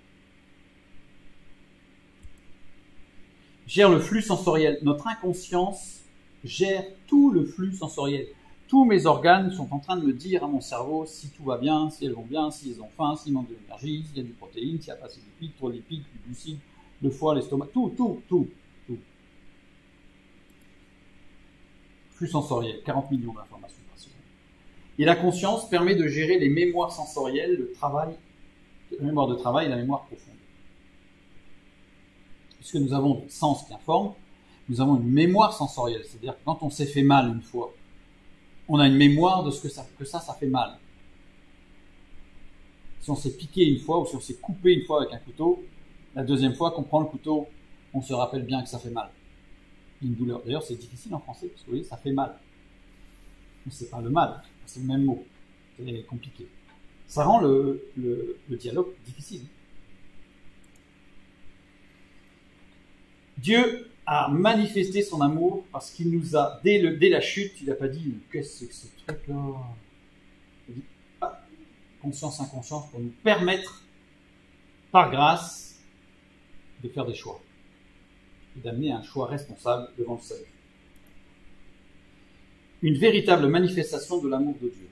Gère le flux sensoriel. Notre inconscience gère tout le flux sensoriel. Tous mes organes sont en train de me dire à mon cerveau si tout va bien, si elles vont bien, si elles ont faim, s'il manque de l'énergie, s'il y a du protéine, s'il n'y a pas assez de lipides, trop de lipides, du glucides, le foie, l'estomac, tout. Flux sensoriel, 40 millions d'informations par seconde. Et la conscience permet de gérer les mémoires sensorielles, le travail, la mémoire de travail et la mémoire profonde. Puisque nous avons des sens qui informent, nous avons une mémoire sensorielle. C'est-à-dire que quand on s'est fait mal une fois, on a une mémoire de ce que ça fait mal. Si on s'est piqué une fois ou si on s'est coupé une fois avec un couteau, la deuxième fois qu'on prend le couteau, on se rappelle bien que ça fait mal. Une douleur. D'ailleurs, c'est difficile en français, parce que vous voyez, ça fait mal. Mais c'est pas le mal, c'est le même mot. C'est compliqué. Ça rend le dialogue difficile. Dieu a manifesté son amour parce qu'il nous a, dès la chute, il n'a pas dit « Qu'est-ce que c'est que ce truc-là » Il a dit « Conscience, inconscience » pour nous permettre, par grâce, de faire des choix. Et d'amener un choix responsable devant le salut. Une véritable manifestation de l'amour de Dieu.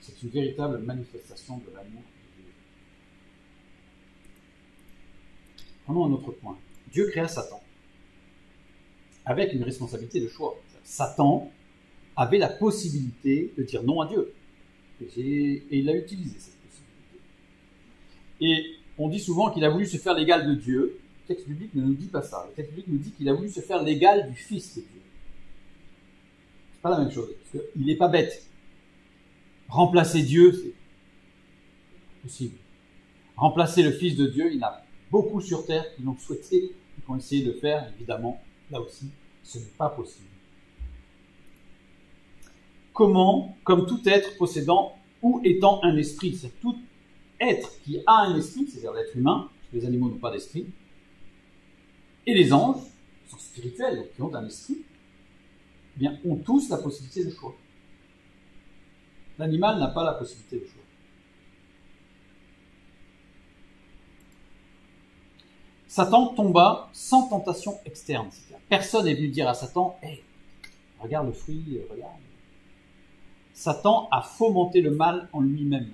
C'est une véritable manifestation de l'amour de Dieu. Prenons un autre point. Dieu créa Satan avec une responsabilité de choix. Satan avait la possibilité de dire non à Dieu. Et il a utilisé cette possibilité. Et on dit souvent qu'il a voulu se faire l'égal de Dieu. Le texte biblique ne nous dit pas ça. Le texte biblique nous dit qu'il a voulu se faire l'égal du Fils de Dieu. C'est pas la même chose, parce qu'il n'est pas bête. Remplacer Dieu, c'est possible. Remplacer le Fils de Dieu, il y en a beaucoup sur Terre qui l'ont souhaité, qui ont essayé de le faire. Évidemment, là aussi, ce n'est pas possible. Comment, comme tout être possédant ou étant un esprit, c'est tout être qui a un esprit, c'est-à-dire l'être humain, parce que les animaux n'ont pas d'esprit, et les anges, qui sont spirituels, donc qui ont un esprit, eh bien, ont tous la possibilité de choix. L'animal n'a pas la possibilité de choix. Satan tomba sans tentation externe. Personne n'est venu dire à Satan « Hey, regarde le fruit, regarde. » Satan a fomenté le mal en lui-même.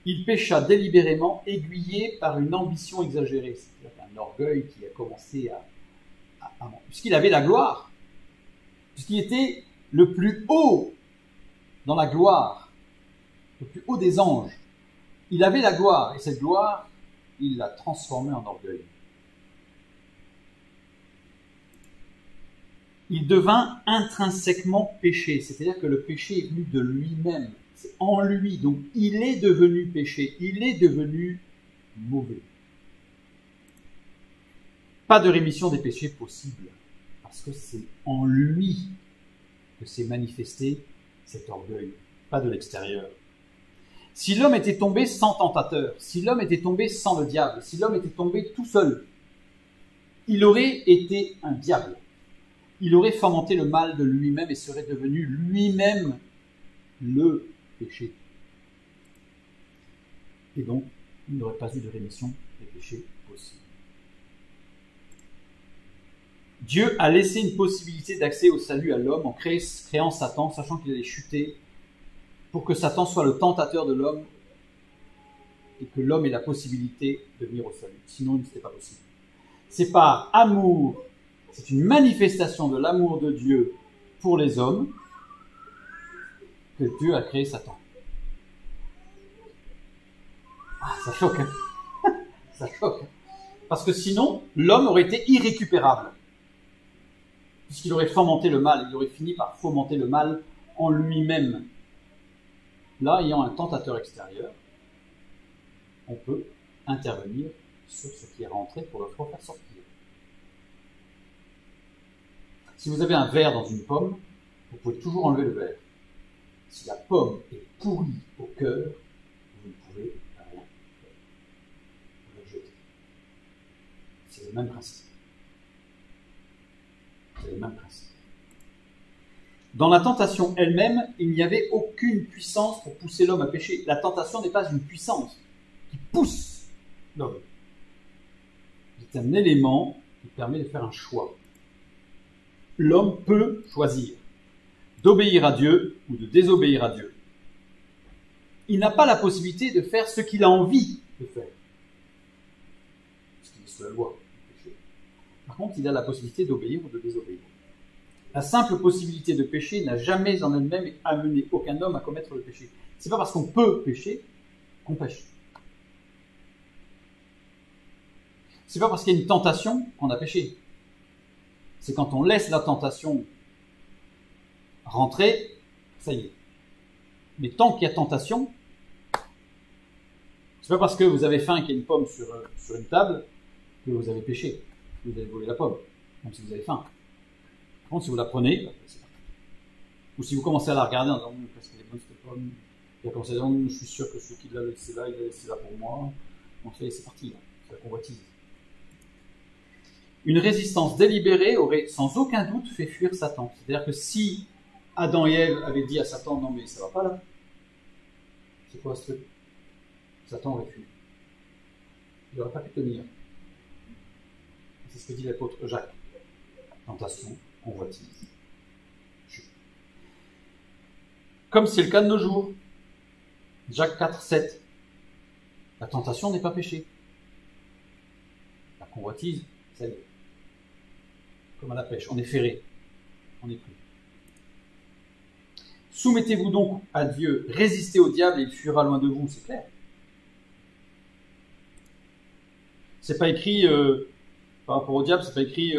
Il pécha délibérément, aiguillé par une ambition exagérée. C'est-à-dire un orgueil qui a commencé à puisqu'il avait la gloire, puisqu'il était le plus haut dans la gloire, le plus haut des anges. Il avait la gloire, et cette gloire, il l'a transformée en orgueil. Il devint intrinsèquement péché, c'est-à-dire que le péché est venu de lui-même, c'est en lui, donc il est devenu péché, il est devenu mauvais. Pas de rémission des péchés possible, parce que c'est en lui que s'est manifesté cet orgueil, pas de l'extérieur. Si l'homme était tombé sans tentateur, si l'homme était tombé sans le diable, si l'homme était tombé tout seul, il aurait été un diable. Il aurait fomenté le mal de lui-même et serait devenu lui-même le péché. Et donc, il n'aurait pas eu de rémission des péchés possible. Dieu a laissé une possibilité d'accès au salut à l'homme en créant Satan, sachant qu'il allait chuter, pour que Satan soit le tentateur de l'homme et que l'homme ait la possibilité de venir au salut. Sinon, ce n'était pas possible. C'est par amour, c'est une manifestation de l'amour de Dieu pour les hommes que Dieu a créé Satan. Ah, ça choque, hein. Ça choque. Parce que sinon, l'homme aurait été irrécupérable. Puisqu'il aurait fomenté le mal, il aurait fini par fomenter le mal en lui-même. Là, ayant un tentateur extérieur, on peut intervenir sur ce qui est rentré pour le faire sortir. Si vous avez un verre dans une pomme, vous pouvez toujours enlever le verre. Si la pomme est pourrie au cœur, vous ne pouvez rien faire. Vous la jetez. C'est le même principe. C'est le même principe. Dans la tentation elle-même, il n'y avait aucune puissance pour pousser l'homme à pécher. La tentation n'est pas une puissance qui pousse l'homme. C'est un élément qui permet de faire un choix. L'homme peut choisir d'obéir à Dieu ou de désobéir à Dieu. Il n'a pas la possibilité de faire ce qu'il a envie de faire. Parce qu'il est sous la loi. Par contre, il a la possibilité d'obéir ou de désobéir. La simple possibilité de pécher n'a jamais en elle-même amené aucun homme à commettre le péché. C'est pas parce qu'on peut pécher qu'on pêche. C'est pas parce qu'il y a une tentation qu'on a péché. C'est quand on laisse la tentation rentrer, ça y est. Mais tant qu'il y a tentation, c'est pas parce que vous avez faim qu'il y a une pomme sur une table que vous avez péché, que vous avez volé la pomme, même si vous avez faim. Par contre, si vous la prenez, c'est parti. Ou si vous commencez à la regarder en disant « qu'est-ce qu'elle est bonne cette pomme ?» Et à commencer à dire « je suis sûr que celui qui l'a laissé là, il l'a laissé là pour moi. » Donc c'est parti, là. C'est la convoitise. Une résistance délibérée aurait sans aucun doute fait fuir Satan. C'est-à-dire que si Adam et Ève avaient dit à Satan « non mais ça va pas là », c'est quoi ce truc? Satan aurait fui. Il n'aurait pas pu tenir. C'est ce que dit l'apôtre Jacques. Tentation, convoitise. Comme c'est le cas de nos jours. Jacques 4, 7. La tentation n'est pas péché. La convoitise, ça y est. Comme à la pêche, on est ferré. On est pris. Soumettez-vous donc à Dieu, résistez au diable et il fuira loin de vous, c'est clair. C'est pas écrit, par rapport au diable, c'est pas écrit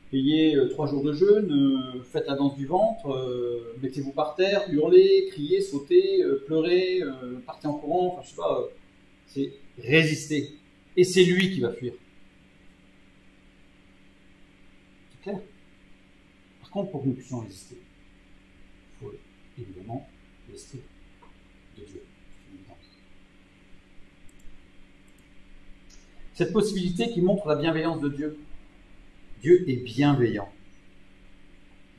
payez 3 jours de jeûne, faites la danse du ventre, mettez-vous par terre, hurlez, criez, sautez, pleurez, partez en courant, enfin je sais pas, c'est résister. Et c'est lui qui va fuir. C'est clair. Par contre, pour que nous puissions résister, il faut évidemment l'esprit de Dieu. Cette possibilité qui montre la bienveillance de Dieu. Dieu est bienveillant.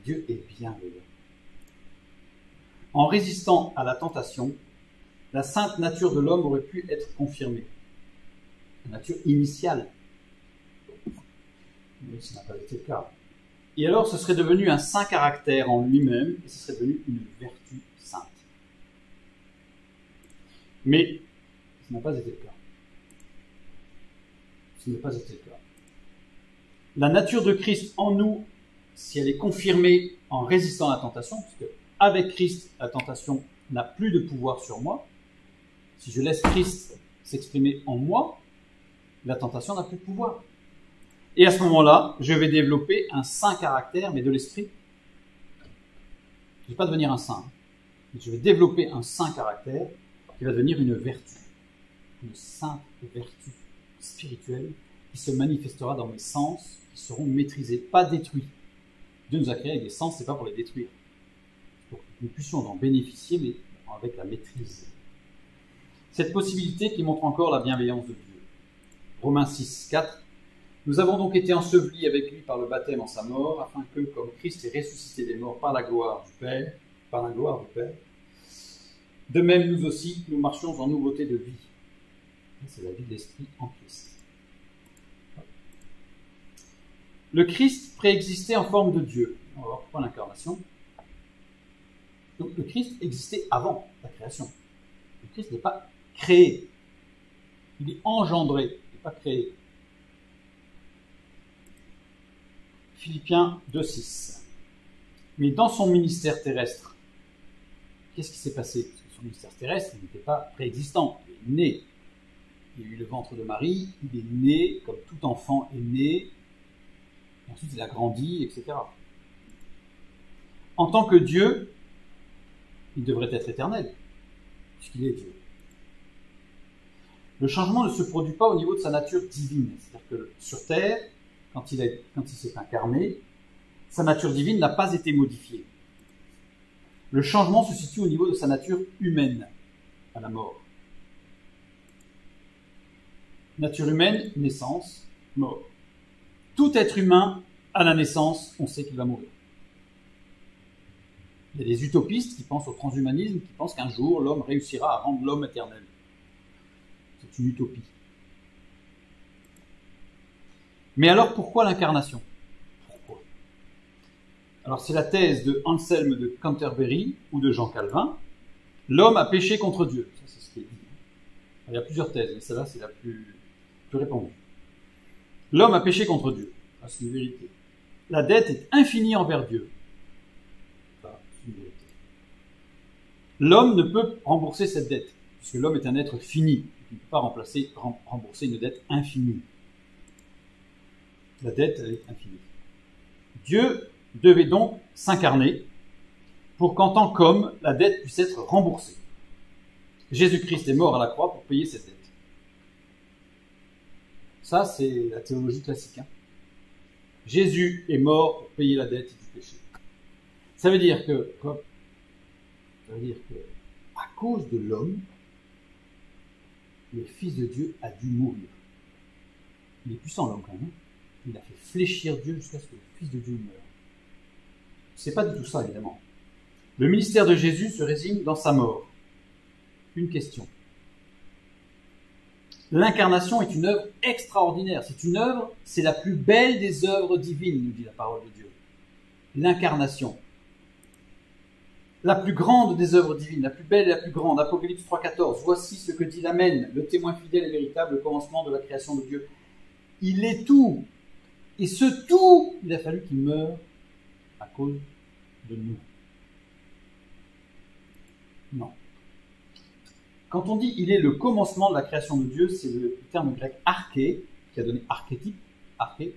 Dieu est bienveillant. En résistant à la tentation, la sainte nature de l'homme aurait pu être confirmée. La nature initiale. Mais ce n'a pas été le cas. Et alors, ce serait devenu un saint caractère en lui-même, et ce serait devenu une vertu sainte. Mais ce n'a pas été le cas. Ce n'a pas été le cas. La nature de Christ en nous, si elle est confirmée en résistant à la tentation, puisque avec Christ, la tentation n'a plus de pouvoir sur moi, si je laisse Christ s'exprimer en moi, la tentation n'a plus de pouvoir. Et à ce moment-là, je vais développer un saint caractère, mais de l'esprit. Je ne vais pas devenir un saint, mais je vais développer un saint caractère qui va devenir une vertu, une sainte vertu spirituelle qui se manifestera dans mes sens, qui seront maîtrisés, pas détruits. Dieu nous a créés avec des sens, c'est pas pour les détruire. Pour que nous puissions en bénéficier, mais avec la maîtrise. Cette possibilité qui montre encore la bienveillance de Dieu. Romains 6, 4. Nous avons donc été ensevelis avec lui par le baptême en sa mort, afin que, comme Christ est ressuscité des morts par la gloire du Père, de même nous aussi, nous marchions en nouveauté de vie. C'est la vie de l'esprit en Christ. Le Christ préexistait en forme de Dieu. On va voir pourquoi l'incarnation. Donc le Christ existait avant la création. Le Christ n'est pas créé. Il est engendré, il n'est pas créé. Philippiens 2,6. Mais dans son ministère terrestre, qu'est-ce qui s'est passé? Parce que son ministère terrestre, il n'était pas préexistant, il est né. Il a eu le ventre de Marie, il est né, comme tout enfant est né, ensuite il a grandi, etc. En tant que Dieu, Il devrait être éternel, puisqu'il est Dieu. Le changement ne se produit pas au niveau de sa nature divine. C'est-à-dire que sur Terre, quand il s'est incarné, sa nature divine n'a pas été modifiée. Le changement se situe au niveau de sa nature humaine, à la mort. Nature humaine, naissance, mort. Tout être humain, à la naissance, on sait qu'il va mourir. Il y a des utopistes qui pensent au transhumanisme, qui pensent qu'un jour l'homme réussira à rendre l'homme éternel. C'est une utopie. Mais alors pourquoi l'incarnation? Pourquoi? Alors c'est la thèse de Anselme de Canterbury ou de Jean Calvin. L'homme a péché contre Dieu. Ça, c'est ce qui est dit. Il y a plusieurs thèses, mais celle-là c'est la plus répandue. L'homme a péché contre Dieu. Ça, c'est une vérité. La dette est infinie envers Dieu. Ça, c'est une vérité. L'homme ne peut rembourser cette dette, puisque l'homme est un être fini. Il ne peut pas rembourser une dette infinie. La dette, elle est infinie. Dieu devait donc s'incarner pour qu'en tant qu'homme, la dette puisse être remboursée. Jésus-Christ est mort à la croix pour payer cette dette. Ça, c'est la théologie classique. Jésus est mort pour payer la dette du péché. Ça veut dire que, quoi? Ça veut dire que, à cause de l'homme, le Fils de Dieu a dû mourir. Il est puissant, l'homme, quand même. Il a fait fléchir Dieu jusqu'à ce que le Fils de Dieu meure. C'est pas du tout ça, évidemment. Le ministère de Jésus se résume dans sa mort. Une question. L'incarnation est une œuvre extraordinaire. C'est une œuvre, c'est la plus belle des œuvres divines, nous dit la parole de Dieu. L'incarnation. La plus grande des œuvres divines, la plus belle et la plus grande. Apocalypse 3,14. Voici ce que dit l'Amen, le témoin fidèle et véritable, le commencement de la création de Dieu. Il est tout. Et ce tout, il a fallu qu'il meure à cause de nous. Non. Quand on dit « il est le commencement de la création de Dieu », c'est le terme grec « arché », qui a donné archétype, arché,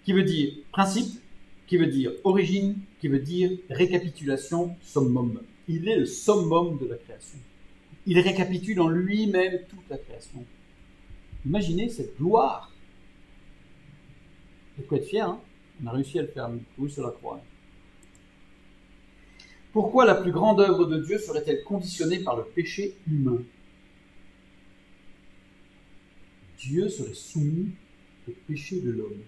qui veut dire principe, qui veut dire origine, qui veut dire récapitulation, summum. Il est le summum de la création. Il récapitule en lui-même toute la création. Imaginez cette gloire. Il faut être fier, hein? On a réussi à le faire, oui, sur la croix. Pourquoi la plus grande œuvre de Dieu serait-elle conditionnée par le péché humain? Dieu serait soumis au péché de l'homme.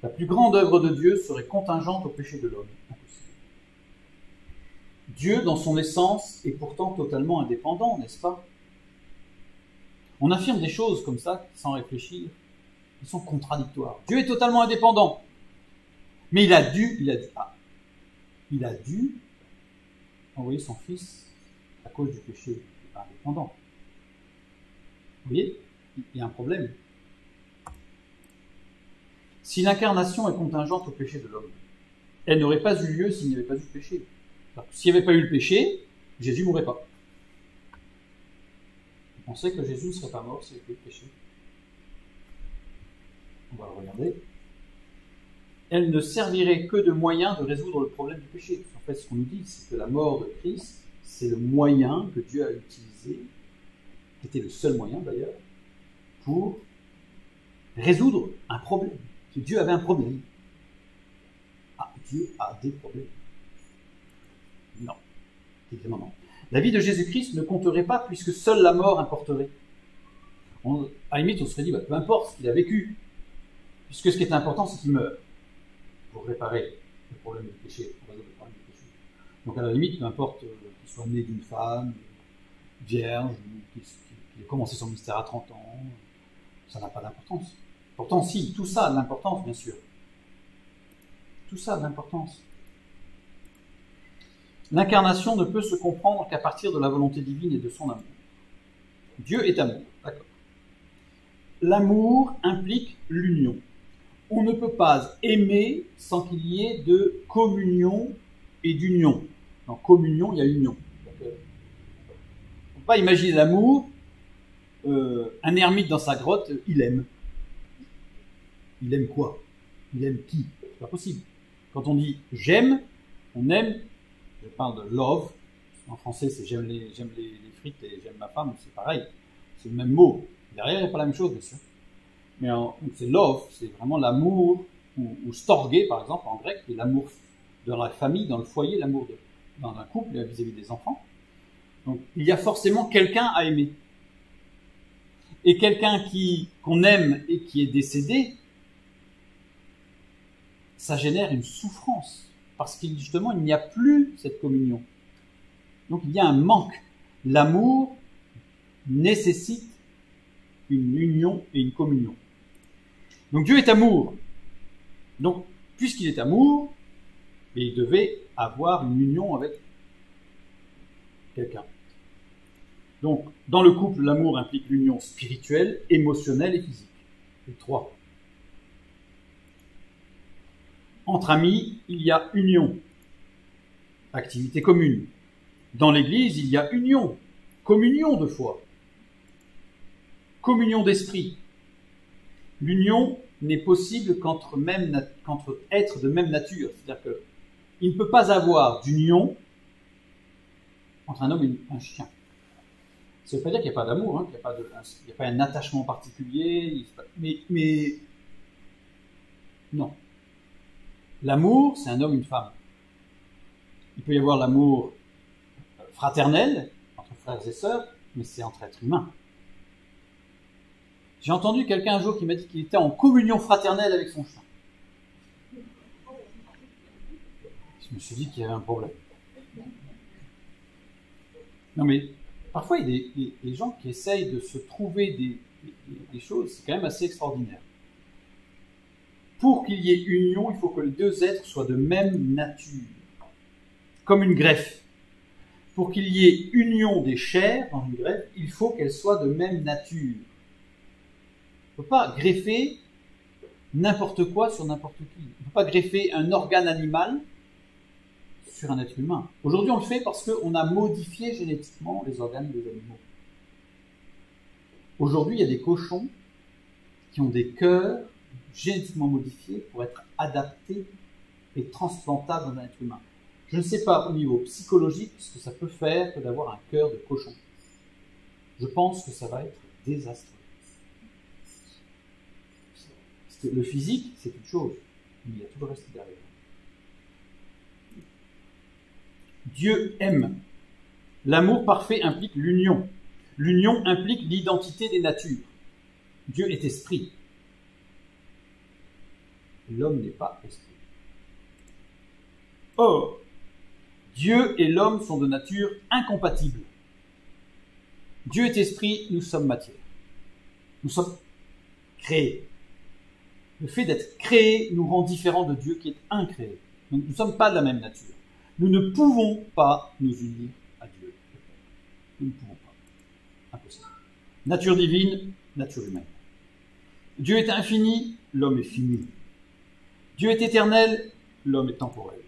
La plus grande œuvre de Dieu serait contingente au péché de l'homme. Impossible. Dieu, dans son essence, est pourtant totalement indépendant, n'est-ce pas? On affirme des choses comme ça, sans réfléchir, qui sont contradictoires. Dieu est totalement indépendant. Mais il a dû envoyer son Fils à cause du péché. Il n'est pas indépendant. Vous voyez, il y a un problème. Si l'incarnation est contingente au péché de l'homme, elle n'aurait pas eu lieu s'il n'y avait pas eu de péché. S'il n'y avait pas eu le péché, Jésus ne mourrait pas. Vous pensez que Jésus ne serait pas mort s'il n'y avait pas eu le péché? On va le regarder. Elle ne servirait que de moyen de résoudre le problème du péché. En fait, ce qu'on nous dit, c'est que la mort de Christ, c'est le moyen que Dieu a utilisé, qui était le seul moyen d'ailleurs, pour résoudre un problème. Que Dieu avait un problème. Ah, Dieu a des problèmes. Non, évidemment non. La vie de Jésus-Christ ne compterait pas puisque seule la mort importerait. À la limite, on se serait dit, peu importe ce qu'il a vécu, puisque ce qui est important, c'est qu'il meure pour réparer le problème du péché, pour résoudre le problème du péché. Donc à la limite, peu importe qu'il soit né d'une femme, vierge, qu'il ait commencé son mystère à 30 ans, ça n'a pas d'importance. Pourtant, si, tout ça a de l'importance, bien sûr. Tout ça a de l'importance. L'incarnation ne peut se comprendre qu'à partir de la volonté divine et de son amour. Dieu est amour, d'accord. L'amour implique l'union. On ne peut pas aimer sans qu'il y ait de communion et d'union. Dans communion, il y a union. On ne peut pas imaginer l'amour, un ermite dans sa grotte, il aime. Il aime quoi? Il aime qui? C'est pas possible. Quand on dit j'aime, on aime je parle de love. En français, c'est j'aime les frites et j'aime ma femme, c'est pareil. C'est le même mot. Derrière, il n'y a pas la même chose, bien sûr. Mais c'est love, c'est vraiment l'amour, ou storge, par exemple, en grec, qui est l'amour dans la famille, dans le foyer, l'amour dans un couple vis-à-vis des enfants. Donc, il y a forcément quelqu'un à aimer. Et quelqu'un qu'on aime et qui est décédé, ça génère une souffrance. Parce qu'il justement, il n'y a plus cette communion. Donc, il y a un manque. L'amour nécessite une union et une communion. Donc, Dieu est amour. Donc, puisqu'il est amour, il devait avoir une union avec quelqu'un. Donc, dans le couple, l'amour implique l'union spirituelle, émotionnelle et physique. Les trois. Entre amis, il y a union, activité commune. Dans l'Église, il y a union, communion de foi, communion d'esprit. L'union n'est possible qu'entre êtres de même nature. C'est-à-dire qu'il ne peut pas avoir d'union entre un homme et un chien. Ça ne veut pas dire qu'il n'y a pas d'amour, hein, qu'il n'y a pas un attachement particulier, mais non. L'amour, c'est un homme et une femme. Il peut y avoir l'amour fraternel, entre frères et sœurs, mais c'est entre êtres humains. J'ai entendu quelqu'un un jour qui m'a dit qu'il était en communion fraternelle avec son chien. Je me suis dit qu'il y avait un problème. Non mais, parfois il y a des gens qui essayent de se trouver des choses, c'est quand même assez extraordinaire. Pour qu'il y ait union, il faut que les deux êtres soient de même nature, comme une greffe. Pour qu'il y ait union des chairs dans une greffe, il faut qu'elles soient de même nature. On ne peut pas greffer n'importe quoi sur n'importe qui. On ne peut pas greffer un organe animal sur un être humain. Aujourd'hui, on le fait parce qu'on a modifié génétiquement les organes des animaux. Aujourd'hui, il y a des cochons qui ont des cœurs génétiquement modifiés pour être adaptés et transplantables dans un être humain. Je ne sais pas au niveau psychologique ce que ça peut faire que d'avoir un cœur de cochon. Je pense que ça va être désastreux. Parce que le physique, c'est une chose, mais il y a tout le reste derrière. Dieu aime. L'amour parfait implique l'union. L'union implique l'identité des natures. Dieu est esprit. L'homme n'est pas esprit. Or, Dieu et l'homme sont de nature incompatible. Dieu est esprit, nous sommes matière. Nous sommes créés. Le fait d'être créé nous rend différents de Dieu qui est incréé. Donc nous ne sommes pas de la même nature. Nous ne pouvons pas nous unir à Dieu. Nous ne pouvons pas. Impossible. Nature divine, nature humaine. Dieu est infini, l'homme est fini. Dieu est éternel, l'homme est temporel.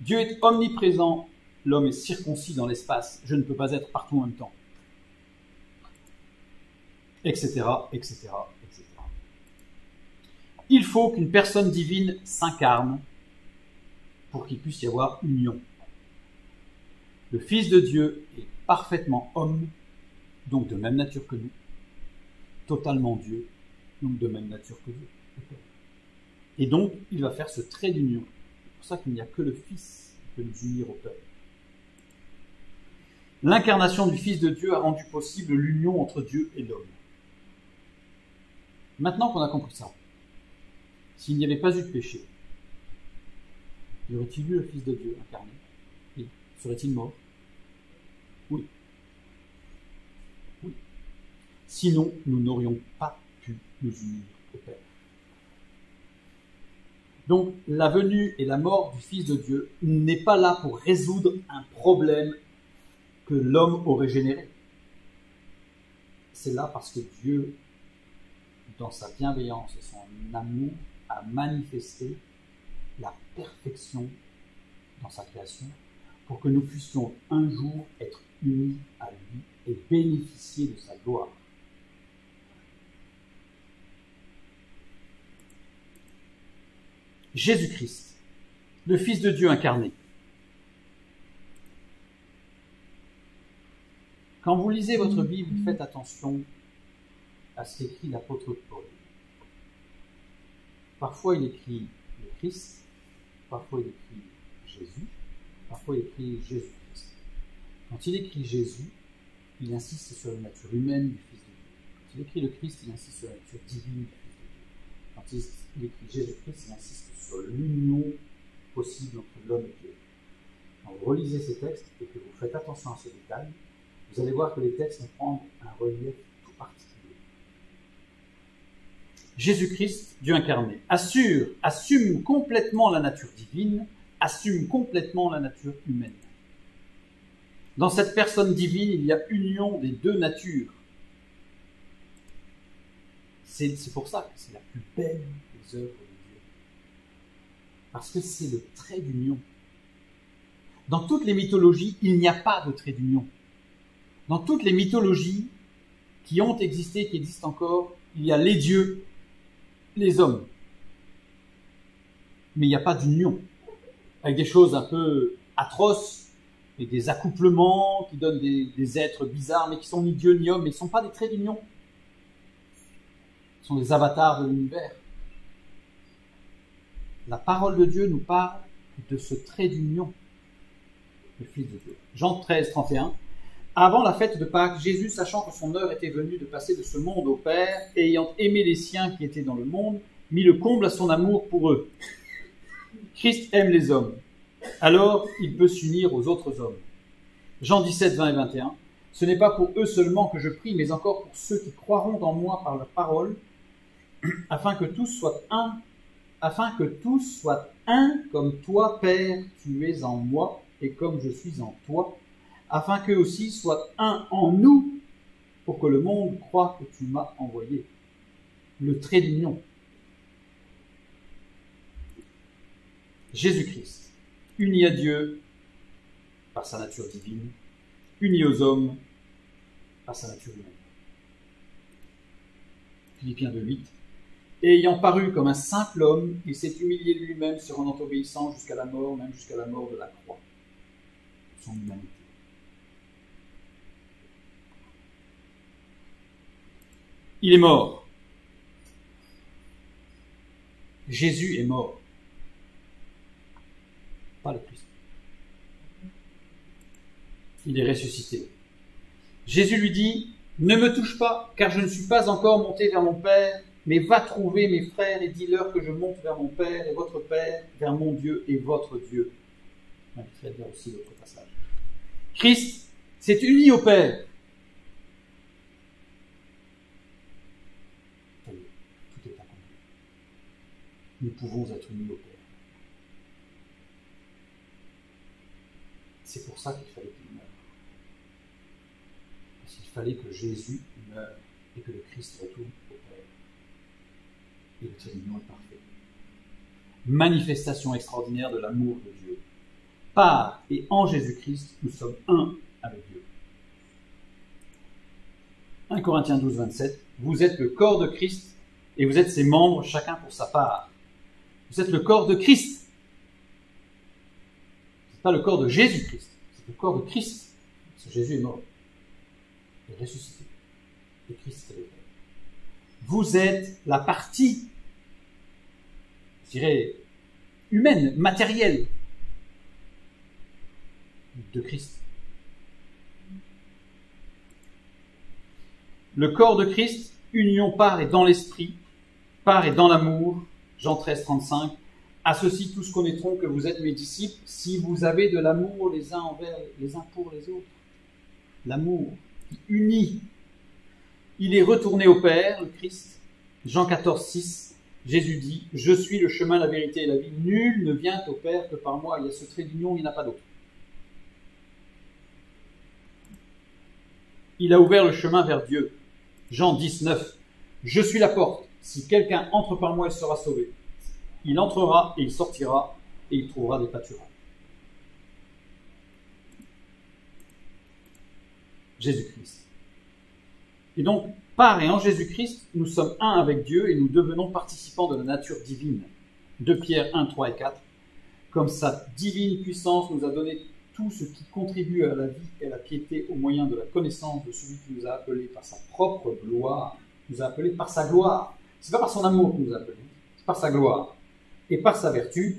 Dieu est omniprésent, l'homme est circoncis dans l'espace. Je ne peux pas être partout en même temps. Etc., etc., etc. Il faut qu'une personne divine s'incarne pour qu'il puisse y avoir union. Le Fils de Dieu est parfaitement homme, donc de même nature que nous, totalement Dieu, donc de même nature que Dieu. Et donc, il va faire ce trait d'union. C'est pour ça qu'il n'y a que le Fils qui peut nous unir au Père. L'incarnation du Fils de Dieu a rendu possible l'union entre Dieu et l'homme. Maintenant qu'on a compris ça, s'il n'y avait pas eu de péché, y aurait-il eu le Fils de Dieu incarné? Oui. Serait-il mort? Oui. Oui. Sinon, nous n'aurions pas pu nous unir au Père. Donc, la venue et la mort du Fils de Dieu n'est pas là pour résoudre un problème que l'homme aurait généré. C'est là parce que Dieu, dans sa bienveillance et son amour, a manifesté la perfection dans sa création pour que nous puissions un jour être unis à lui et bénéficier de sa gloire. Jésus-Christ, le Fils de Dieu incarné, Quand vous lisez votre Bible, faites attention à ce qu'écrit l'apôtre Paul. Parfois, il écrit le Christ, parfois, il écrit Jésus, parfois, il écrit Jésus-Christ. Quand il écrit Jésus, il insiste sur la nature humaine du Fils de Dieu. Quand il écrit le Christ, il insiste sur la nature divine du Fils de Dieu. Quand il écrit Jésus-Christ, il insiste sur l'union possible entre l'homme et Dieu. Quand vous relisez ces textes et que vous faites attention à ces détails, vous allez voir que les textes vont prendre un relief tout particulier. Jésus-Christ, Dieu incarné, assume complètement la nature divine, assume complètement la nature humaine. Dans cette personne divine, il y a union des deux natures. C'est pour ça que c'est la plus belle des œuvres de Dieu. Parce que c'est le trait d'union. Dans toutes les mythologies, il n'y a pas de trait d'union. Dans toutes les mythologies qui ont existé, qui existent encore, il y a les dieux, les hommes. Mais il n'y a pas d'union. Avec des choses un peu atroces, et des accouplements qui donnent des êtres bizarres, mais qui sont ni dieux ni hommes, mais qui ne sont pas des traits d'union. Ce sont des avatars de l'univers. La parole de Dieu nous parle de ce trait d'union, le Fils de Dieu. Jean 13, 31. Avant la fête de Pâques, Jésus, sachant que son heure était venue de passer de ce monde au Père, et ayant aimé les siens qui étaient dans le monde, mit le comble à son amour pour eux. Christ aime les hommes. Alors il peut s'unir aux autres hommes. Jean 17, 20 et 21. Ce n'est pas pour eux seulement que je prie, mais encore pour ceux qui croiront en moi par leur parole, afin que tous soient un, comme toi, Père, tu es en moi, et comme je suis en toi, afin qu'eux aussi soient un en nous, pour que le monde croie que tu m'as envoyé. Le trait d'union. Jésus-Christ, uni à Dieu par sa nature divine, uni aux hommes par sa nature humaine. Philippiens 2:8. Et ayant paru comme un simple homme, il s'est humilié lui-même, se rendant obéissant jusqu'à la mort, même jusqu'à la mort de la croix. Son humanité. Il est mort. Jésus est mort. Pas le Christ. Il est ressuscité. Jésus lui dit, « Ne me touche pas, car je ne suis pas encore monté vers mon Père, mais va trouver mes frères et dis-leur que je monte vers mon Père et votre Père, vers mon Dieu et votre Dieu. » Je m'inviterai à dire aussi l'autre passage. Christ s'est uni au Père. Tout est accompli. Nous pouvons être unis au Père. C'est pour ça qu'il fallait qu'il meure. Parce qu'il fallait que Jésus meure et que le Christ retourne au Père. Et le trait d'union est parfait. Manifestation extraordinaire de l'amour de Dieu. Par et en Jésus-Christ, nous sommes un avec Dieu. 1 Corinthiens 12, 27. Vous êtes le corps de Christ et vous êtes ses membres, chacun pour sa part. Vous êtes le corps de Christ. Ce n'est pas le corps de Jésus-Christ, c'est le corps de Christ. Parce que Jésus est mort. Il est ressuscité. Et Christ est le Père. Vous êtes la partie, je dirais, humaine, matérielle de Christ. Le corps de Christ, union par et dans l'esprit, par et dans l'amour, Jean 13, 35. À ceci tous connaîtront que vous êtes mes disciples si vous avez de l'amour les uns envers les uns pour les autres. L'amour qui unit. Il est retourné au Père, le Christ. Jean 14, 6. Jésus dit, je suis le chemin, la vérité et la vie. Nul ne vient au Père que par moi. Il y a ce trait d'union, il n'y en a pas d'autre. Il a ouvert le chemin vers Dieu. Jean 10, 9. Je suis la porte. Si quelqu'un entre par moi, il sera sauvé. Il entrera et il sortira et il trouvera des pâturages. Jésus-Christ. Et donc, par et en Jésus-Christ, nous sommes un avec Dieu et nous devenons participants de la nature divine. 2 Pierre 1, 3 et 4. Comme sa divine puissance nous a donné tout ce qui contribue à la vie et à la piété au moyen de la connaissance de celui qui nous a appelés par sa propre gloire, nous a appelés par sa gloire. C'est pas par son amour qu'il nous a appelés, c'est par sa gloire et par sa vertu,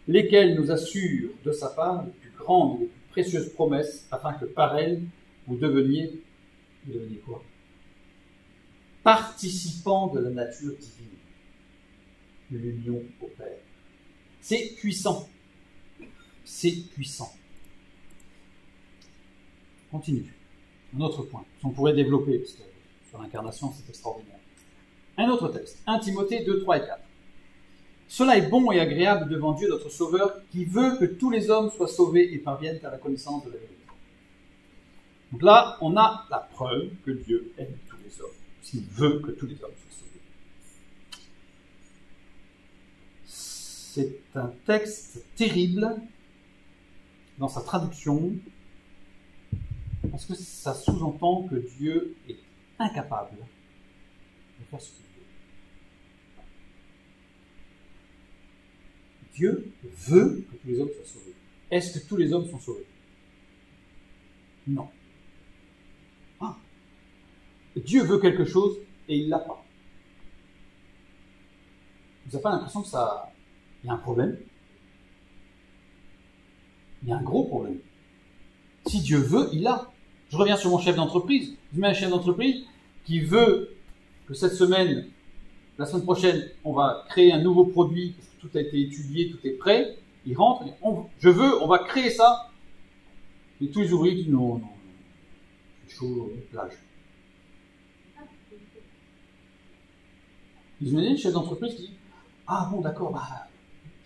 lesquelles nous assurent de sa part les plus grandes et les plus précieuses promesses, afin que par elles vous deveniez quoi? Participants de la nature divine, de l'union au Père. C'est puissant. C'est puissant. Continue. Un autre point. On pourrait développer, parce que sur l'incarnation, c'est extraordinaire. Un autre texte. 1 Timothée 2, 3 et 4. Cela est bon et agréable devant Dieu, notre Sauveur, qui veut que tous les hommes soient sauvés et parviennent à la connaissance de la vérité. Donc là, on a la preuve que Dieu aime tous les hommes, s'il veut que tous les hommes soient sauvés. C'est un texte terrible dans sa traduction, parce que ça sous-entend que Dieu est incapable de faire ce qu'il veut. Dieu veut que tous les hommes soient sauvés. Est-ce que tous les hommes sont sauvés? Non. Ah. Dieu veut quelque chose et il ne l'a pas. Vous n'avez pas l'impression que ça... Il y a un problème? Il y a un gros problème. Si Dieu veut, il l'a. Je reviens sur mon chef d'entreprise. Je mets un chef d'entreprise qui veut que cette semaine, la semaine prochaine, on va créer un nouveau produit, parce que tout a été étudié, tout est prêt. Il rentre, il dit, je veux, on va créer ça. Et tous les ouvriers disent non, c'est chaud, plage. Vous imaginez le chef d'entreprise qui dit, ah bon, d'accord, bah,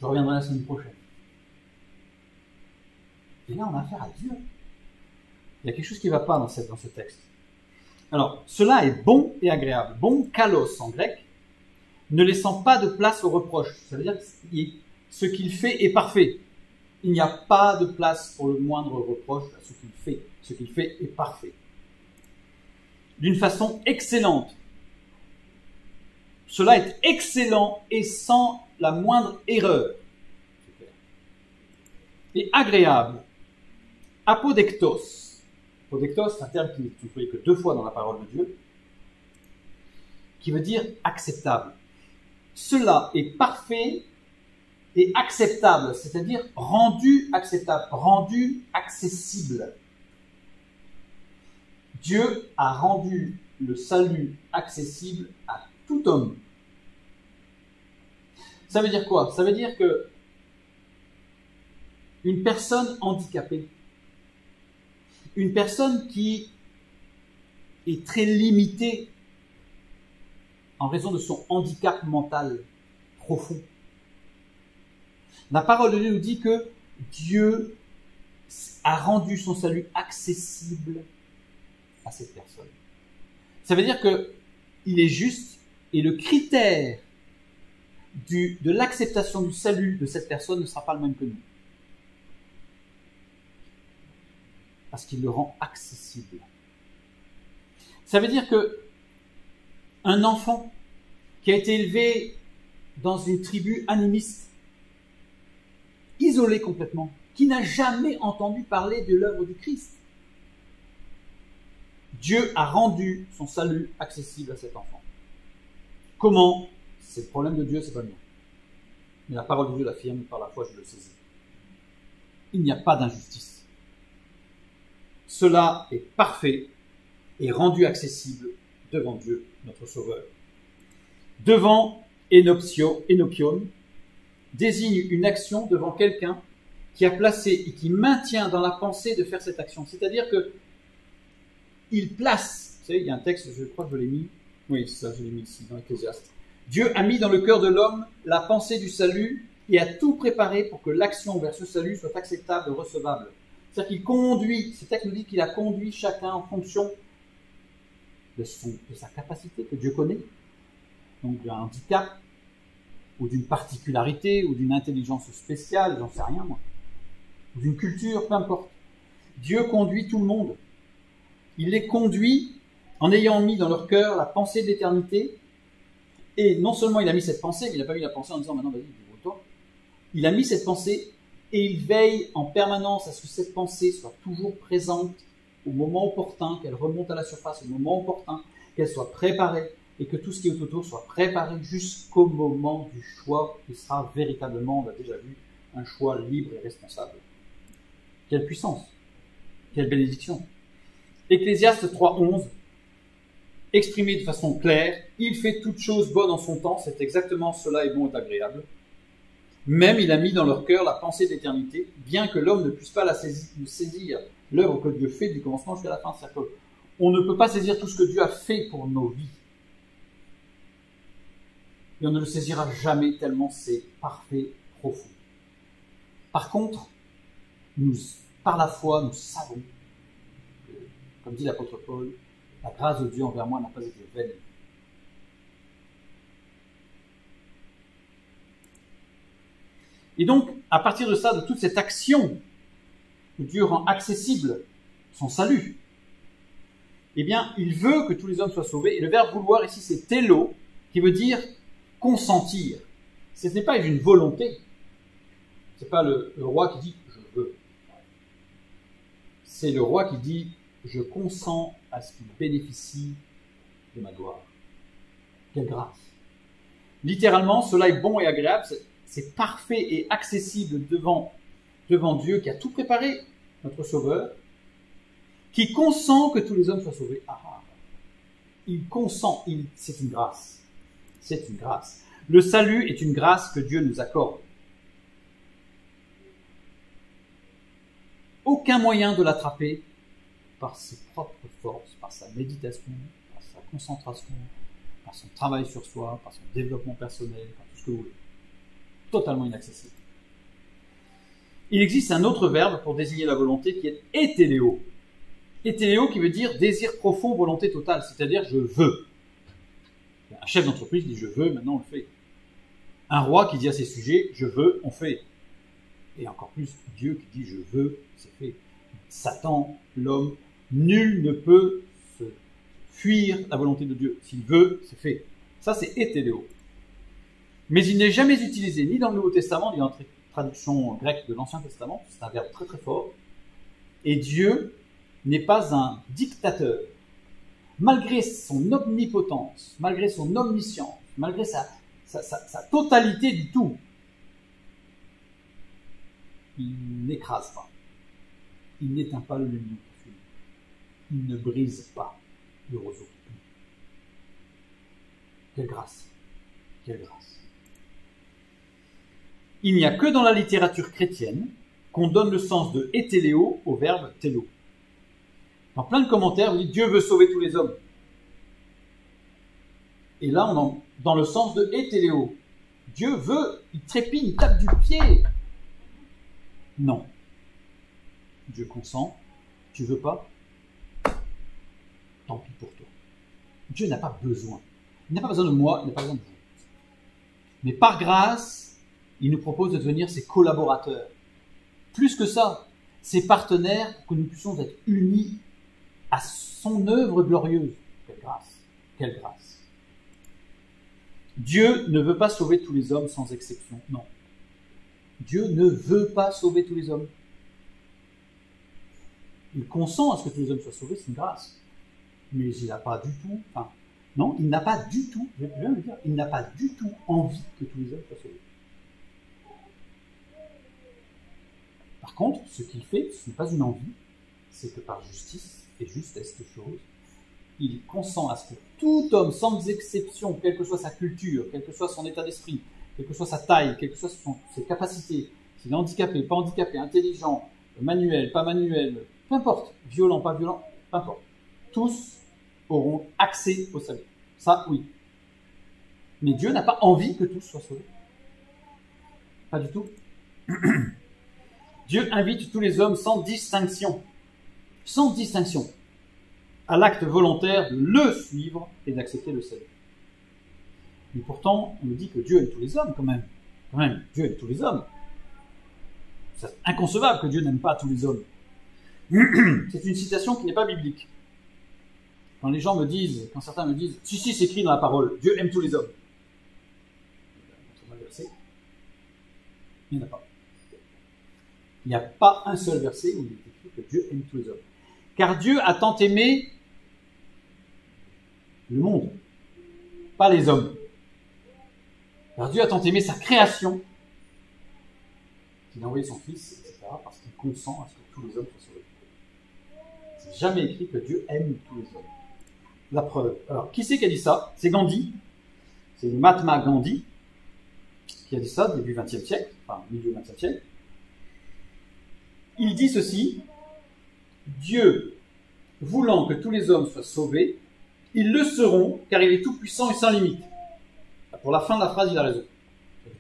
je reviendrai la semaine prochaine. Et là, on a affaire à Dieu. Il y a quelque chose qui ne va pas dans ce texte. Alors, cela est bon et agréable. Bon, kalos en grec, ne laissant pas de place au reproche. Ça veut dire que ce qu'il fait est parfait. Il n'y a pas de place pour le moindre reproche à ce qu'il fait. Ce qu'il fait est parfait. D'une façon excellente. Cela est excellent et sans la moindre erreur. Et agréable. Apodectos. Apodectos, c'est un terme qui n'est employé que 2 fois dans la parole de Dieu, qui veut dire acceptable. Cela est parfait et acceptable, c'est-à-dire rendu acceptable, rendu accessible. Dieu a rendu le salut accessible à tout homme. Ça veut dire quoi? Ça veut dire que une personne handicapée, une personne qui est très limitée en raison de son handicap mental profond. La parole de Dieu nous dit que Dieu a rendu son salut accessible à cette personne. Ça veut dire que il est juste et le critère de l'acceptation du salut de cette personne ne sera pas le même que nous. Parce qu'il le rend accessible. Ça veut dire que un enfant qui a été élevé dans une tribu animiste, isolé complètement, qui n'a jamais entendu parler de l'œuvre du Christ, Dieu a rendu son salut accessible à cet enfant. Comment? C'est le problème de Dieu, c'est pas le mien. Mais la parole de Dieu l'affirme, par la foi je le saisis. Il n'y a pas d'injustice. Cela est parfait et rendu accessible devant Dieu, notre Sauveur. Devant Enochion désigne une action devant quelqu'un qui a placé et qui maintient dans la pensée de faire cette action. C'est-à-dire que il place, vous savez, il y a un texte, je crois que je l'ai mis, oui, ça je l'ai mis ici dans Ecclésiaste. Dieu a mis dans le cœur de l'homme la pensée du salut et a tout préparé pour que l'action vers ce salut soit acceptable et recevable. C'est-à-dire qu'il conduit, ce texte nous dit qu'il a conduit chacun en fonction de sa capacité que Dieu connaît, donc d'un handicap, ou d'une particularité, ou d'une intelligence spéciale, j'en sais rien moi, ou d'une culture, peu importe. Dieu conduit tout le monde. Il les conduit en ayant mis dans leur cœur la pensée de l'éternité, et non seulement il a mis cette pensée, mais il n'a pas mis la pensée en disant maintenant vas-y, débrouille-toi. Il a mis cette pensée et il veille en permanence à ce que cette pensée soit toujours présente au moment opportun, qu'elle remonte à la surface au moment opportun, qu'elle soit préparée, et que tout ce qui est autour soit préparé jusqu'au moment du choix qui sera véritablement, on l'a déjà vu, un choix libre et responsable. Quelle puissance! Quelle bénédiction! Ecclésiaste 3.11, exprimé de façon claire, il fait toutes choses bonnes en son temps, c'est exactement cela est bon et agréable. Même il a mis dans leur cœur la pensée d'éternité, bien que l'homme ne puisse pas saisir l'œuvre que Dieu fait du commencement jusqu'à la fin. C'est-à-dire qu'on ne peut pas saisir tout ce que Dieu a fait pour nos vies. Et on ne le saisira jamais tellement c'est parfait, profond. Par contre, par la foi, nous savons que, comme dit l'apôtre Paul, la grâce de Dieu envers moi n'a pas été vaine. Et donc, à partir de ça, de toute cette action que Dieu rend accessible, son salut, eh bien, il veut que tous les hommes soient sauvés. Et le verbe vouloir ici, c'est télo, qui veut dire consentir. Ce n'est pas une volonté. Ce n'est pas le roi qui dit « je veux ». C'est le roi qui dit « je consens à ce qu'il bénéficie de ma gloire ». Quelle grâce! Littéralement, cela est bon et agréable, c'est parfait et accessible devant Dieu qui a tout préparé, notre Sauveur, qui consent que tous les hommes soient sauvés. Il consent, c'est une grâce. C'est une grâce. Le salut est une grâce que Dieu nous accorde. Aucun moyen de l'attraper par ses propres forces, par sa méditation, par sa concentration, par son travail sur soi, par son développement personnel, par tout ce que vous voulez. Totalement inaccessible. Il existe un autre verbe pour désigner la volonté qui est étéléo. Étéléo qui veut dire désir profond, volonté totale, c'est-à-dire je veux. Un chef d'entreprise dit je veux, maintenant on le fait. Un roi qui dit à ses sujets je veux, on fait. Et encore plus Dieu qui dit je veux, c'est fait. Satan, l'homme, nul ne peut se fuir la volonté de Dieu. S'il veut, c'est fait. Ça c'est étéléo. Mais il n'est jamais utilisé ni dans le Nouveau Testament, ni dans la traduction grecque de l'Ancien Testament. C'est un verbe très très fort. Et Dieu n'est pas un dictateur. Malgré son omnipotence, malgré son omniscience, malgré sa totalité du tout, il n'écrase pas. Il n'éteint pas le lumière qui fume. Il ne brise pas le roseau qui plie. Quelle grâce! Quelle grâce! Il n'y a que dans la littérature chrétienne qu'on donne le sens de étéléo au verbe télo. Dans plein de commentaires, on dit Dieu veut sauver tous les hommes. Et là, on est dans le sens de étéléo. Dieu veut, il trépigne, il tape du pied. Non. Dieu consent. Tu veux pas? Tant pis pour toi. Dieu n'a pas besoin. Il n'a pas besoin de moi, il n'a pas besoin de vous. Mais par grâce, il nous propose de devenir ses collaborateurs. Plus que ça, ses partenaires pour que nous puissions être unis à son œuvre glorieuse. Quelle grâce! Quelle grâce! Dieu ne veut pas sauver tous les hommes sans exception. Non. Dieu ne veut pas sauver tous les hommes. Il consent à ce que tous les hommes soient sauvés, c'est une grâce. Mais il n'a pas du tout, non, il n'a pas du tout, je viens de le dire, il n'a pas du tout envie que tous les hommes soient sauvés. Par contre, ce qu'il fait, ce n'est pas une envie, c'est que par justice et justesse de choses, il consent à ce que tout homme, sans exception, quelle que soit sa culture, quel que soit son état d'esprit, quelle que soit sa taille, quelles que soient ses capacités, s'il est handicapé, pas handicapé, intelligent, manuel, pas manuel, peu importe, violent, pas violent, peu importe, tous auront accès au salut. Ça, oui. Mais Dieu n'a pas envie que tous soient sauvés. Pas du tout. Dieu invite tous les hommes sans distinction, à l'acte volontaire de le suivre et d'accepter le salut. Mais pourtant, on nous dit que Dieu aime tous les hommes quand même. Dieu aime tous les hommes. C'est inconcevable que Dieu n'aime pas tous les hommes. C'est une citation qui n'est pas biblique. Quand certains me disent, si, c'est écrit dans la parole, Dieu aime tous les hommes. Il n'y en a pas. Il n'y a pas un seul verset où il est écrit que Dieu aime tous les hommes. Car Dieu a tant aimé le monde, pas les hommes. Car Dieu a tant aimé sa création qu'il a envoyé son Fils, etc., parce qu'il consent à ce que tous les hommes soient sauvés. C'est jamais écrit que Dieu aime tous les hommes. La preuve. Alors, qui c'est qui a dit ça? C'est Gandhi. C'est Mahatma Gandhi qui a dit ça début XXe siècle, enfin milieu XXe siècle. Il dit ceci: Dieu, voulant que tous les hommes soient sauvés, ils le seront, car il est tout-puissant et sans limite. Pour la fin de la phrase, il a raison.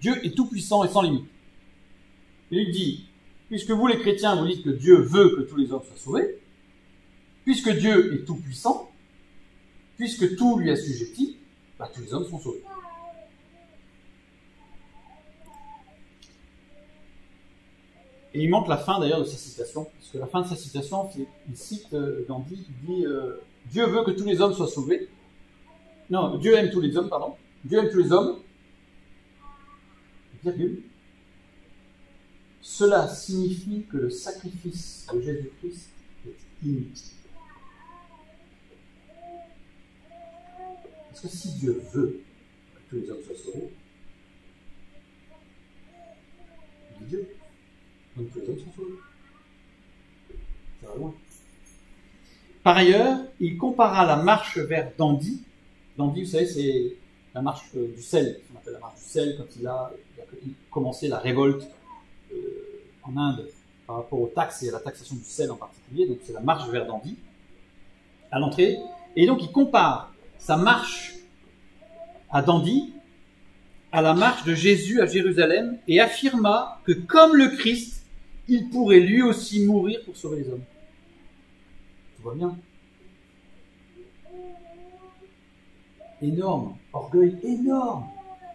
Dieu est tout-puissant et sans limite. Il dit, puisque vous les chrétiens, vous dites que Dieu veut que tous les hommes soient sauvés, puisque Dieu est tout-puissant, puisque tout lui est assujetti, tous les hommes sont sauvés. Et il manque la fin d'ailleurs de sa citation, parce que la fin de sa citation, il cite Gandhi, il dit Dieu veut que tous les hommes soient sauvés. Non, Dieu aime tous les hommes, pardon. Dieu aime tous les hommes. Virgule. Cela signifie que le sacrifice de Jésus-Christ est inutile. Parce que si Dieu veut que tous les hommes soient sauvés, il dit Dieu. Donc tous les hommes sont sauvés. Ça va loin. Par ailleurs, il compara la marche vers Dandi. Dandi, vous savez, c'est la marche du sel. On appelle la marche du sel quand il a commencé la révolte en Inde par rapport aux taxes et à la taxation du sel en particulier. Donc c'est la marche vers Dandi à l'entrée. Et donc il compare sa marche à Dandi à la marche de Jésus à Jérusalem et affirma que comme le Christ, il pourrait lui aussi mourir pour sauver les hommes. Tu vois bien? Énorme, orgueil énorme,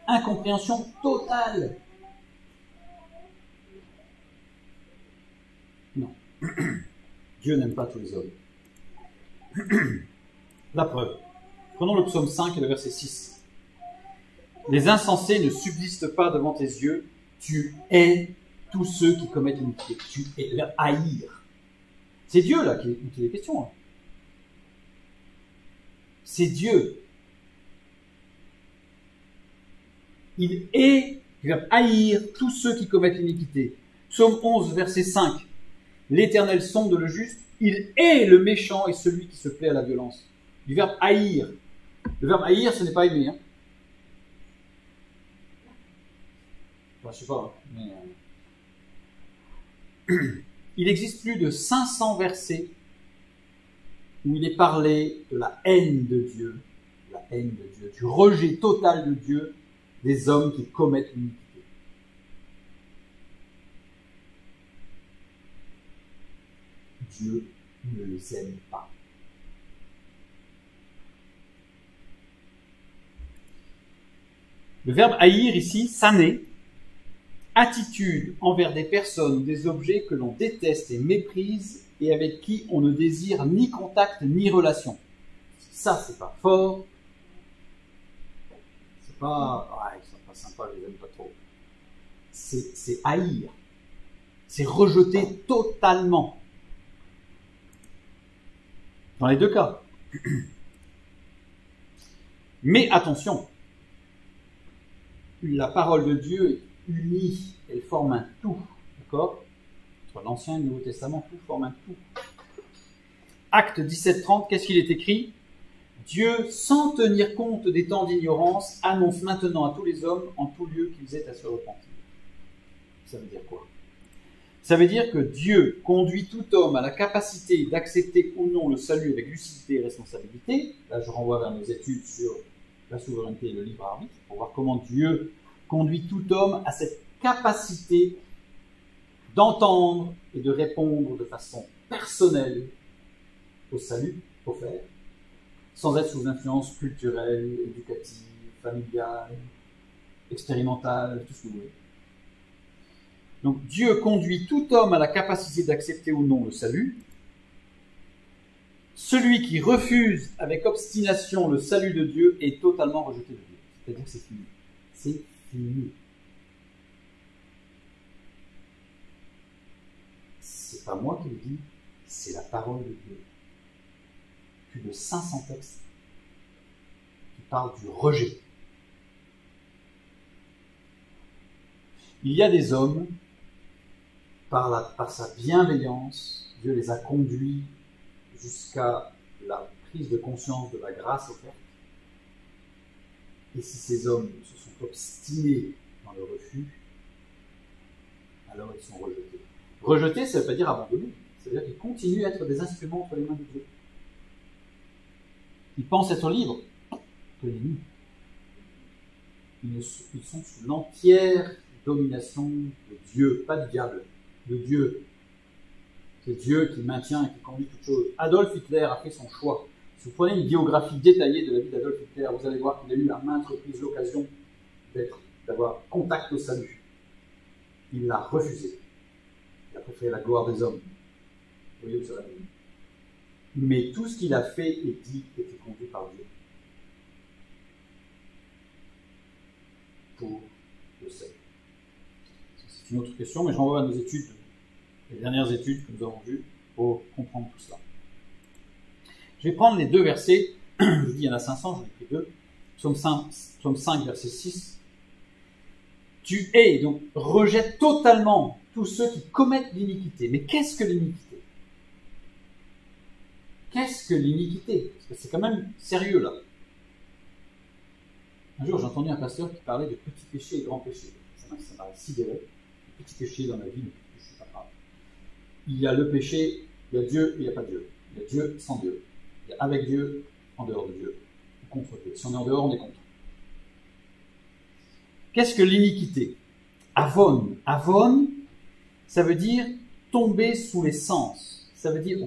incompréhension totale. Non, Dieu n'aime pas tous les hommes. La preuve. Prenons le psaume 5 et le verset 6. Les insensés ne subsistent pas devant tes yeux, tu hais tous ceux qui commettent l'iniquité. Tu hais, le verbe haïr. C'est Dieu là qui est question. Hein. C'est Dieu. Il hait, le verbe haïr, tous ceux qui commettent l'iniquité. Psaume 11, verset 5. L'Éternel sonde le juste, il hait le méchant et celui qui se plaît à la violence. Du verbe haïr. Le verbe haïr, ce n'est pas aimer. Hein. Enfin, je sais pas, mais... Il existe plus de 500 versets où il est parlé de la haine de Dieu, du rejet total de Dieu des hommes qui commettent l'iniquité. Dieu ne les aime pas. Le verbe haïr ici, sané, attitude envers des personnes ou des objets que l'on déteste et méprise et avec qui on ne désire ni contact ni relation. Ça, c'est pas fort. C'est pas... Ouais, ils sont pas sympas, je les aime pas trop. C'est haïr. C'est rejeter totalement. Dans les deux cas. Mais attention, la parole de Dieu est unie, elle forme un tout, d'accord? Entre l'Ancien et le Nouveau Testament, tout forme un tout. Acte 17:30, qu'est-ce qu'il est écrit? Dieu, sans tenir compte des temps d'ignorance, annonce maintenant à tous les hommes en tout lieu qu'ils aient à se repentir. Ça veut dire quoi? Ça veut dire que Dieu conduit tout homme à la capacité d'accepter ou non le salut avec lucidité et responsabilité. Là, je renvoie vers nos études sur la souveraineté et le libre arbitre, pour voir comment Dieu conduit tout homme à cette capacité d'entendre et de répondre de façon personnelle au salut offert, sans être sous influence culturelle, éducative, familiale, expérimentale, tout ce que vous voulez. Donc Dieu conduit tout homme à la capacité d'accepter ou non le salut. Celui qui refuse avec obstination le salut de Dieu est totalement rejeté de Dieu. C'est-à-dire que c'est fini. C'est fini. c'est pas moi qui le dis, c'est la parole de Dieu. Plus de 500 textes qui parlent du rejet. Il y a des hommes, par sa bienveillance, Dieu les a conduits jusqu'à la prise de conscience de la grâce offerte. Et si ces hommes se sont obstinés dans le refus, alors ils sont rejetés. Rejetés, ça ne veut pas dire abandonnés. Ça veut dire qu'ils continuent à être des instruments entre les mains de Dieu. Ils pensent être libres, que l'ennemi. Ils sont sous l'entière domination de Dieu, pas du diable, de Dieu. C'est Dieu qui maintient et qui conduit toutes choses. Adolf Hitler a fait son choix. Si vous prenez une biographie détaillée de la vie d'Adolf Hitler, vous allez voir qu'il a eu à maintes reprises l'occasion d'avoir contact au salut. Il l'a refusé. Il a préféré la gloire des hommes. Vous voyez où ça va venir. Mais tout ce qu'il a fait et dit était conduit par Dieu. Pour le salut. C'est une autre question, mais je renvoie à nos études, les dernières études que nous avons vues pour comprendre tout cela. Je vais prendre les deux versets. Je vous dis, il y en a 500, j'en ai pris deux. Psaume 5, verset 6. Tu hais, donc rejette totalement tous ceux qui commettent l'iniquité. Mais qu'est-ce que l'iniquité? Qu'est-ce que l'iniquité? Parce que c'est quand même sérieux là. Un jour, j'ai entendu un pasteur qui parlait de petits péchés et grands péchés. Ça m'a sidéré. Les petits péchés dans la vie, les petits péchés, pas grave. Il y a le péché, il y a Dieu et il n'y a pas Dieu. Il y a Dieu sans Dieu. Il y a avec Dieu, en dehors de Dieu. Ou contre Dieu. Si on est en dehors, on est contre. Qu'est-ce que l'iniquité? Avon. Avon, ça veut dire tomber sous les sens. Ça veut dire,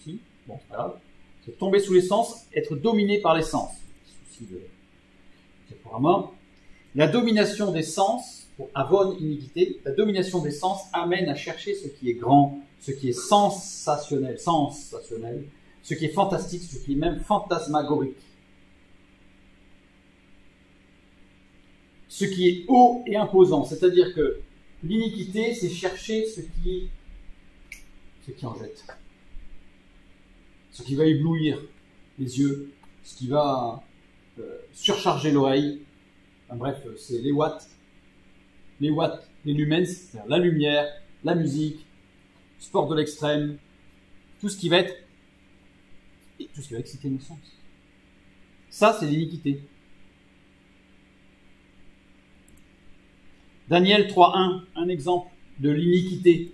si, bon, c'est pas grave. C'est tomber sous les sens, être dominé par les sens. Souci de diaporama. La domination des sens, pour avon, iniquité, la domination des sens amène à chercher ce qui est grand, ce qui est sensationnel, ce qui est fantastique, ce qui est même fantasmagorique. Ce qui est haut et imposant, c'est-à-dire que l'iniquité, c'est chercher ce qui en jette, ce qui va éblouir les yeux, ce qui va surcharger l'oreille. Enfin, bref, c'est les watts, les lumens, c'est-à-dire la lumière, la musique, sport de l'extrême, tout ce qui va exciter nos sens. Ça, c'est l'iniquité. Daniel 3.1, un exemple de l'iniquité.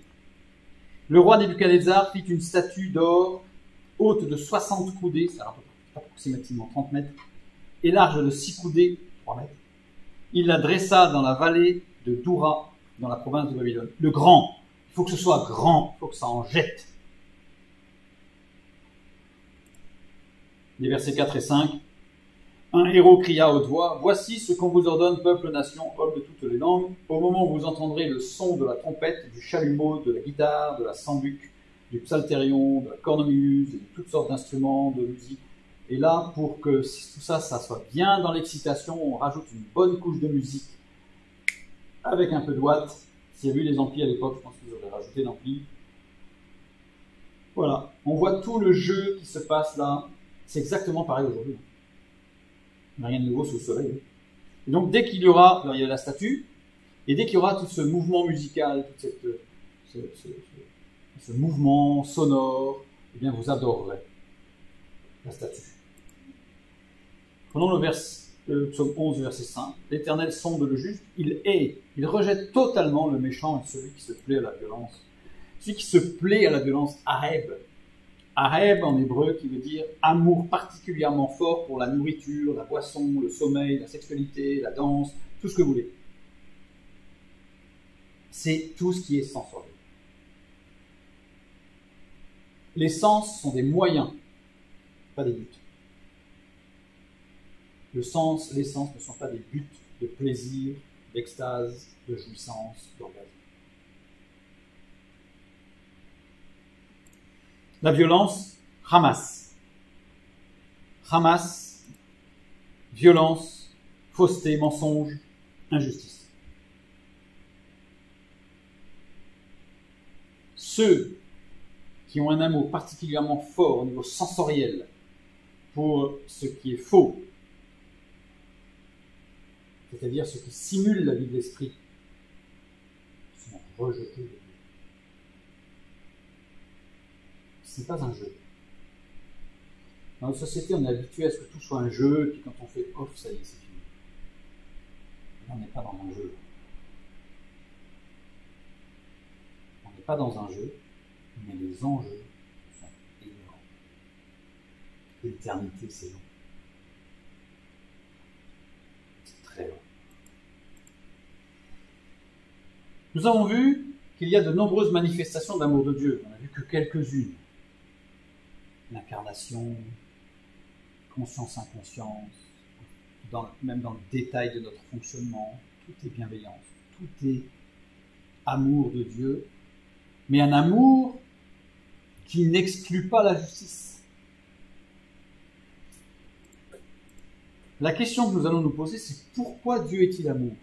Le roi Nebuchadnezzar fit une statue d'or haute de 60 coudées, ça rapporte approximativement 30 mètres, et large de 6 coudées, 3 mètres. Il la dressa dans la vallée de Doura, dans la province de Babylone. Le grand, il faut que ce soit grand, il faut que ça en jette. Les versets 4 et 5. Un héros cria à haute voix, « Voici ce qu'on vous ordonne, peuple, nation, hommes de toutes les langues. Au moment où vous entendrez le son de la trompette, du chalumeau, de la guitare, de la sambuc, du psalterion, de la cornemuse, et de toutes sortes d'instruments de musique. » Et là, pour que tout ça soit bien dans l'excitation, on rajoute une bonne couche de musique avec un peu de watts. S'il y a eu des amplis à l'époque, je pense qu'ils auraient rajouté l'ampli. Voilà, on voit tout le jeu qui se passe là. C'est exactement pareil aujourd'hui. Il n'y a rien de nouveau sous le soleil. Et donc, dès qu'il y aura, alors il y a la statue, et dès qu'il y aura tout ce mouvement musical, tout ce mouvement sonore, eh bien, vous adorerez la statue. Prenons le psaume 11, verset 5. L'Éternel sonde le juste, il rejette totalement le méchant et celui qui se plaît à la violence. Celui qui se plaît à la violence, Aheb. Aheb en hébreu qui veut dire amour particulièrement fort pour la nourriture, la boisson, le sommeil, la sexualité, la danse, tout ce que vous voulez. C'est tout ce qui est sensoriel. Les sens sont des moyens, pas des buts. Les sens ne sont pas des buts de plaisir, d'extase, de jouissance, d'orgasme. La violence, Hamas. Hamas, violence, fausseté, mensonge, injustice. ceux qui ont un amour particulièrement fort au niveau sensoriel pour ce qui est faux, c'est-à-dire ce qui simule la vie de l'esprit, sont rejetés de Dieu. Ce n'est pas un jeu. Dans notre société, on est habitué à ce que tout soit un jeu, puis quand on fait off, ça y est, c'est fini. Là, on n'est pas dans un jeu. On n'est pas dans un jeu, mais les enjeux sont énormes. L'éternité, c'est long. C'est très long. Nous avons vu qu'il y a de nombreuses manifestations d'amour de Dieu. On n'a vu que quelques-unes. L'incarnation, conscience-inconscience, même dans le détail de notre fonctionnement, tout est bienveillance, tout est amour de Dieu, mais un amour qui n'exclut pas la justice. La question que nous allons nous poser, c'est pourquoi Dieu est-il amour?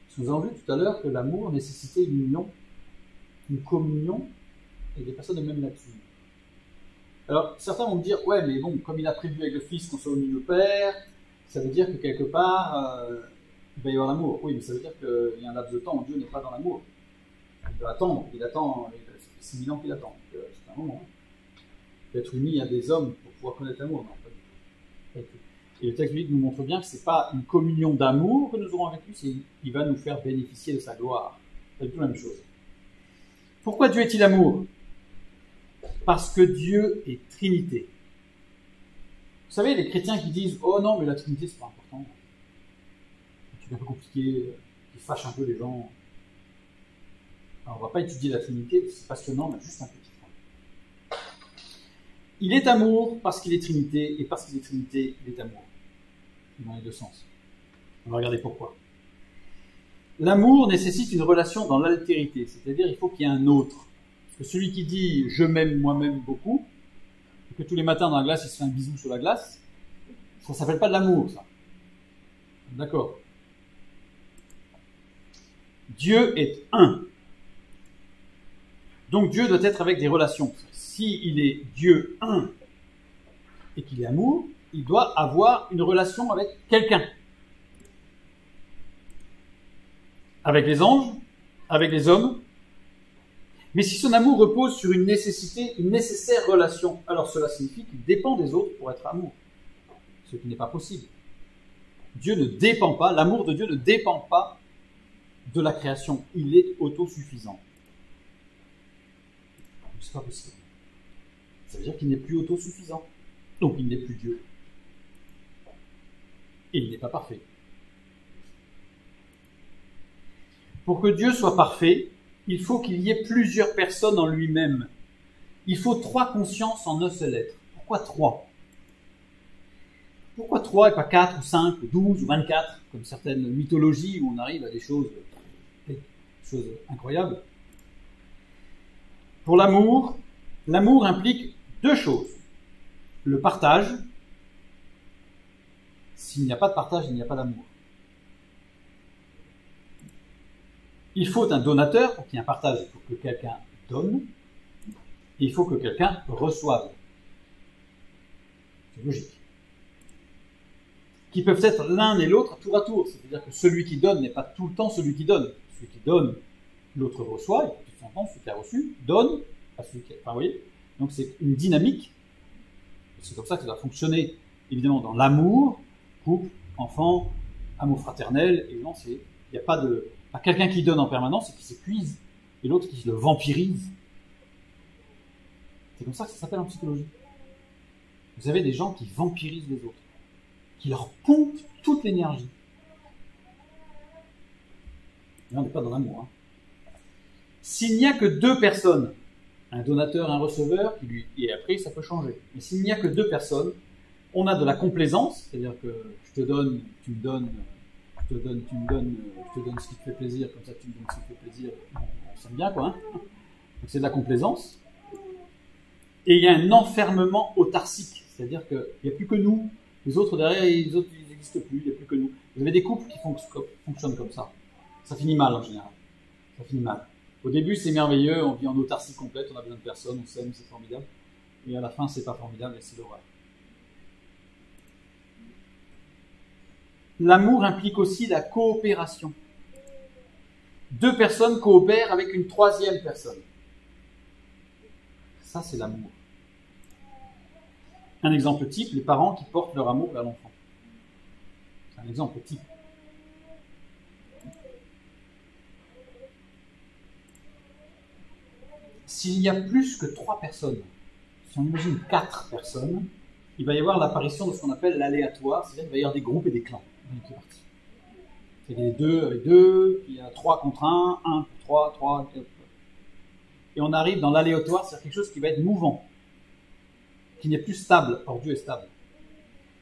Parce que nous avons vu tout à l'heure que l'amour nécessitait une union, une communion, et des personnes de même nature. Alors, certains vont me dire, ouais, mais bon, comme il a prévu avec le Fils qu'on soit uni au Père, ça veut dire que quelque part, il va y avoir l'amour. Oui, mais ça veut dire qu'il y a un laps de temps où Dieu n'est pas dans l'amour. Il doit attendre, ça fait 6000 ans qu'il attend. C'est un moment. D'être uni à des hommes pour pouvoir connaître l'amour, non, pas du tout. Et le texte biblique nous montre bien que ce n'est pas une communion d'amour que nous aurons avec lui, c'est qu'il va nous faire bénéficier de sa gloire. C'est du tout la même chose. Pourquoi Dieu est-il amour? Parce que Dieu est Trinité. Vous savez, les chrétiens qui disent « Oh non, mais la Trinité, c'est pas important. C'est un peu compliqué, qui fâche un peu les gens. » Alors, on ne va pas étudier la Trinité, c'est passionnant, mais juste un petit point. Il est amour parce qu'il est Trinité, et parce qu'il est Trinité, il est amour. Dans les deux sens. On va regarder pourquoi. L'amour nécessite une relation dans l'altérité, c'est-à-dire il faut qu'il y ait un autre. Parce que celui qui dit « je m'aime moi-même beaucoup », et que tous les matins dans la glace, il se fait un bisou sur la glace, ça ne s'appelle pas de l'amour, ça. D'accord. Dieu est un. Donc Dieu doit être avec des relations. S'il est Dieu un et qu'il est amour, il doit avoir une relation avec quelqu'un. Avec les anges, avec les hommes. Mais si son amour repose sur une nécessité, une nécessaire relation, alors cela signifie qu'il dépend des autres pour être amour. Ce qui n'est pas possible. Dieu ne dépend pas, l'amour de Dieu ne dépend pas de la création. Il est autosuffisant. C'est pas possible. Ça veut dire qu'il n'est plus autosuffisant. Donc il n'est plus Dieu. Et il n'est pas parfait. Pour que Dieu soit parfait, il faut qu'il y ait plusieurs personnes en lui-même. Il faut 3 consciences en un seul être. Pourquoi 3 ? Pourquoi 3 et pas 4 ou 5 ou 12 ou 24, comme certaines mythologies où on arrive à des choses incroyables. Pour l'amour, l'amour implique 2 choses. Le partage. S'il n'y a pas de partage, il n'y a pas d'amour. Il faut un donateur pour qu'il y ait un partage. Il faut que quelqu'un donne. Et il faut que quelqu'un reçoive. C'est logique. Qui peuvent être l'un et l'autre tour à tour. C'est-à-dire que celui qui donne n'est pas tout le temps celui qui donne. Celui qui donne, l'autre reçoit. Et tout s'entend, celui qui a reçu donne à celui qui a... Enfin, vous voyez ? Donc c'est une dynamique. C'est comme ça que ça doit fonctionner. Évidemment, dans l'amour, couple, enfant, amour fraternel, évidemment, il n'y a pas quelqu'un qui donne en permanence et qui s'épuise, et l'autre qui le vampirise. C'est comme ça que ça s'appelle en psychologie. Vous avez des gens qui vampirisent les autres, qui leur pompent toute l'énergie. Là, on n'est pas dans l'amour. S'il n'y a que 2 personnes, un donateur, un receveur, et après ça peut changer. Mais s'il n'y a que 2 personnes, on a de la complaisance, c'est-à-dire que je te donne, tu me donnes, je te donne, tu me donnes, je te donne ce qui te fait plaisir, comme ça tu me donnes ce qui te fait plaisir, on s'aime bien quoi. Donc c'est de la complaisance. Et il y a un enfermement autarcique, c'est-à-dire qu'il n'y a plus que nous, les autres derrière, les autres ils n'existent plus, il n'y a plus que nous. Vous avez des couples qui fonctionnent comme ça. Ça finit mal en général. Ça finit mal. Au début, c'est merveilleux, on vit en autarcie complète, on a besoin de personne, on s'aime, c'est formidable. Et à la fin, c'est pas formidable et c'est l'horreur. L'amour implique aussi la coopération. Deux personnes coopèrent avec une troisième personne. Ça, c'est l'amour. Un exemple type, les parents qui portent leur amour vers l'enfant. C'est un exemple type. S'il y a plus que 3 personnes, si on imagine 4 personnes, il va y avoir l'apparition de ce qu'on appelle l'aléatoire, c'est-à-dire qu'il va y avoir des groupes et des clans. Il y a 2 avec 2, puis il y a 3 contre 1, 1 pour 3, 3, 4. Et on arrive dans l'aléatoire, c'est-à-dire quelque chose qui va être mouvant, qui n'est plus stable. Or, Dieu est stable.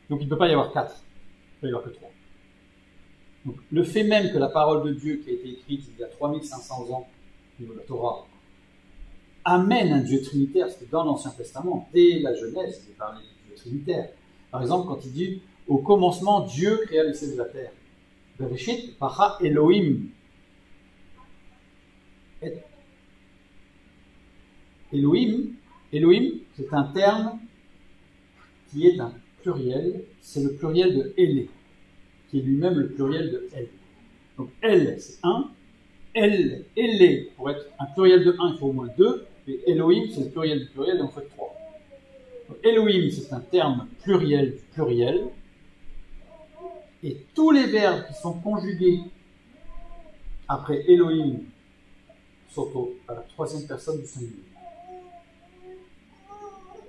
Donc il ne peut pas y avoir 4, il ne peut y avoir que 3. Donc, le fait même que la parole de Dieu qui a été écrite il y a 3500 ans, au niveau de la Torah, amène un Dieu trinitaire, parce que dans l'Ancien Testament, dès la Genèse, il est parlé du Dieu trinitaire. Par exemple, quand il dit « Au commencement, Dieu créa les cieux et la terre ». Bereshit bara Elohim. Elohim, c'est un terme qui est un pluriel, c'est le pluriel de Elé, qui est lui-même le pluriel de El. Donc El, c'est 1, Elé, pour être un pluriel de 1, il faut au moins 2, et Elohim, c'est le pluriel du pluriel, donc il faut 3. Donc, Elohim, c'est un terme pluriel du pluriel, et tous les verbes qui sont conjugués après Elohim sont à la 3e personne du singulier.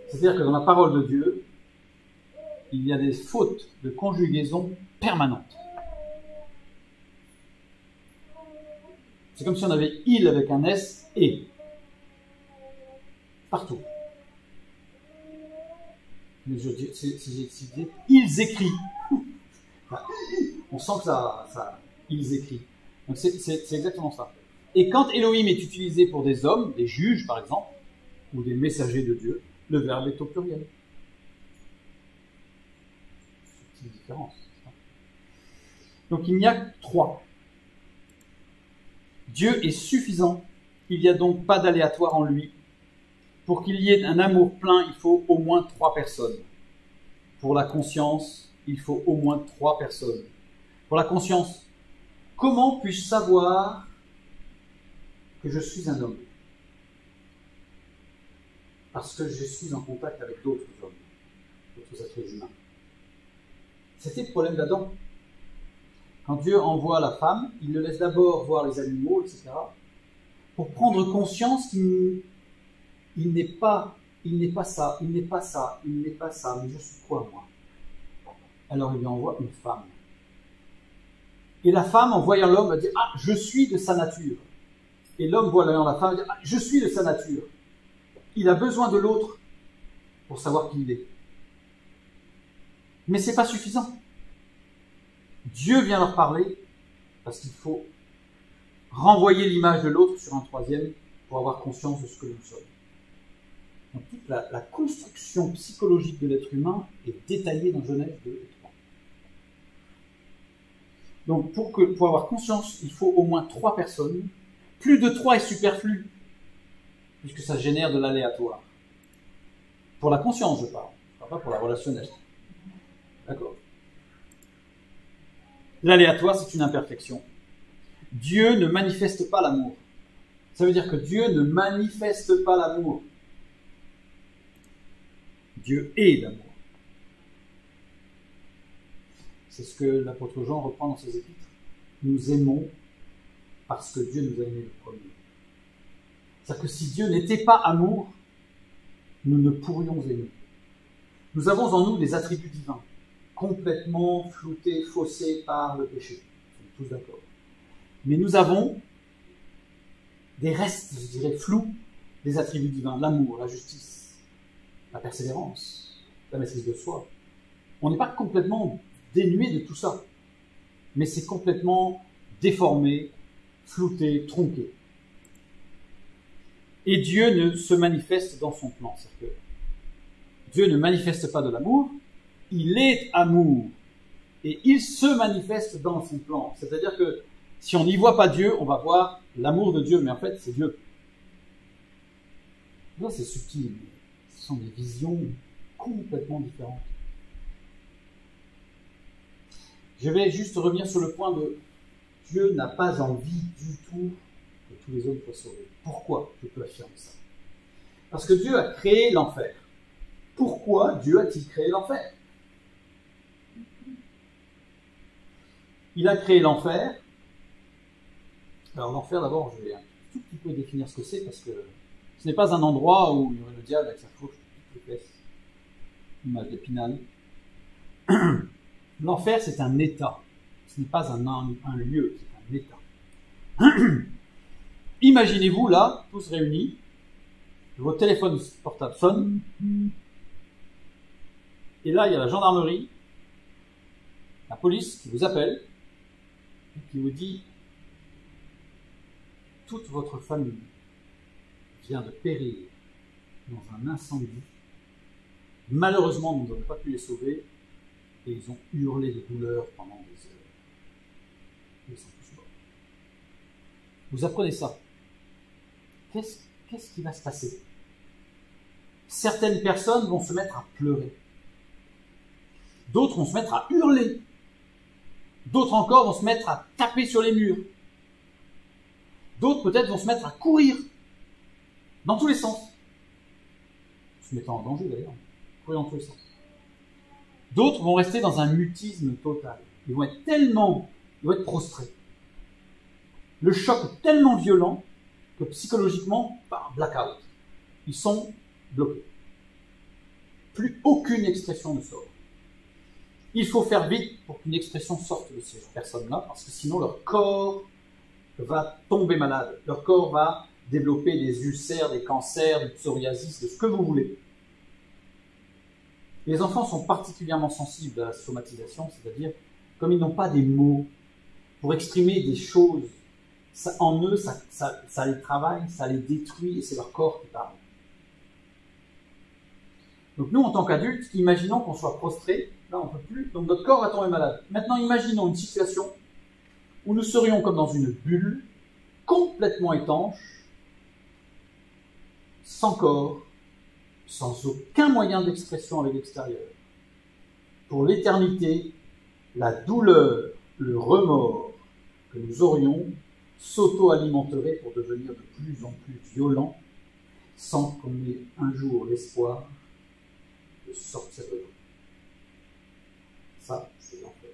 C'est-à-dire que dans la parole de Dieu, il y a des fautes de conjugaison permanentes. C'est comme si on avait il avec un S et. Partout. Mais je dis, ils écrivent. On sent que ça ils écrivent. Donc c'est exactement ça. Et quand Elohim est utilisé pour des hommes, des juges par exemple, ou des messagers de Dieu, le verbe est au pluriel. C'est une différence. Donc il n'y a que 3. Dieu est suffisant. Il n'y a donc pas d'aléatoire en lui. Pour qu'il y ait un amour plein, il faut au moins 3 personnes. Pour la conscience, il faut au moins 3 personnes. Pour la conscience, comment puis-je savoir que je suis un homme? Parce que je suis en contact avec d'autres hommes, d'autres êtres humains. C'était le problème d'Adam. Quand Dieu envoie la femme, il le laisse d'abord voir les animaux, etc., pour prendre conscience qu'il n'est pas ça, il n'est pas ça, il n'est pas ça, mais je suis quoi, moi? Alors il lui envoie une femme. Et la femme, en voyant l'homme, va dire « Ah, je suis de sa nature ». Et l'homme, voyant la femme, va dire « Ah, je suis de sa nature ». Il a besoin de l'autre pour savoir qui il est. Mais ce n'est pas suffisant. Dieu vient leur parler parce qu'il faut renvoyer l'image de l'autre sur un troisième pour avoir conscience de ce que nous sommes. Donc toute la construction psychologique de l'être humain est détaillée dans Genèse 2 et 3. Donc pour avoir conscience, il faut au moins 3 personnes. Plus de 3 est superflu, puisque ça génère de l'aléatoire. Pour la conscience, je parle pas pour la relationnelle. D'accord. L'aléatoire, c'est une imperfection. Dieu ne manifeste pas l'amour. Ça veut dire que Dieu ne manifeste pas l'amour. Dieu est l'amour. C'est ce que l'apôtre Jean reprend dans ses épîtres. Nous aimons parce que Dieu nous a aimés le premier. C'est-à-dire que si Dieu n'était pas amour, nous ne pourrions aimer. Nous avons en nous des attributs divins, complètement floutés, faussés par le péché. Nous sommes tous d'accord. Mais nous avons des restes, je dirais, flous des attributs divins. L'amour, la justice, la persévérance, la maîtrise de soi. On n'est pas complètement dénué de tout ça. Mais c'est complètement déformé, flouté, tronqué. Et Dieu ne se manifeste dans son plan. C'est-à-dire que Dieu ne manifeste pas de l'amour, il est amour. Et il se manifeste dans son plan. C'est-à-dire que Si on n'y voit pas Dieu, on va voir l'amour de Dieu, mais en fait, c'est Dieu. Là, c'est subtil, mais ce sont des visions complètement différentes. Je vais juste revenir sur le point de Dieu n'a pas envie du tout que tous les hommes soient sauvés. Pourquoi je peux affirmer ça? Parce que Dieu a créé l'enfer. Pourquoi Dieu a-t-il créé l'enfer? Il a créé l'enfer. Alors l'enfer, d'abord, je vais un tout petit peu définir ce que c'est, parce que ce n'est pas un endroit où il y aurait le diable avec sa fourche toutes les fesses. Image d'Épinal. L'enfer, c'est un état. Ce n'est pas un lieu, c'est un état. Imaginez-vous là, tous réunis, votre téléphone portable sonne, et là, il y a la gendarmerie, la police qui vous appelle, et qui vous dit « Toute votre famille vient de périr dans un incendie. Malheureusement, nous n'avons pas pu les sauver, et ils ont hurlé de douleur pendant des heures. Ils sont tous morts. » Vous apprenez ça. Qu'est-ce qui va se passer? Certaines personnes vont se mettre à pleurer. D'autres vont se mettre à hurler. D'autres encore vont se mettre à taper sur les murs. D'autres peut-être vont se mettre à courir. Dans tous les sens. Se mettant en danger d'ailleurs. Courir dans tous les sens. D'autres vont rester dans un mutisme total. Ils vont être prostrés. Le choc est tellement violent que psychologiquement, par blackout, ils sont bloqués. Plus aucune expression ne sort. Il faut faire vite pour qu'une expression sorte de ces personnes-là, parce que sinon leur corps va tomber malade. Leur corps va développer des ulcères, des cancers, du psoriasis, de ce que vous voulez. Les enfants sont particulièrement sensibles à la somatisation, c'est-à-dire, comme ils n'ont pas des mots pour exprimer des choses, ça, en eux, ça les travaille, ça les détruit, et c'est leur corps qui parle. Donc nous, en tant qu'adultes, imaginons qu'on soit prostré, là on ne peut plus, donc notre corps va tomber malade. Maintenant, imaginons une situation où nous serions comme dans une bulle, complètement étanche, sans corps, sans aucun moyen d'expression avec l'extérieur. Pour l'éternité, la douleur, le remords que nous aurions s'auto-alimenterait pour devenir de plus en plus violent, sans qu'on ait un jour l'espoir de sortir de là. Ça, c'est l'enfer.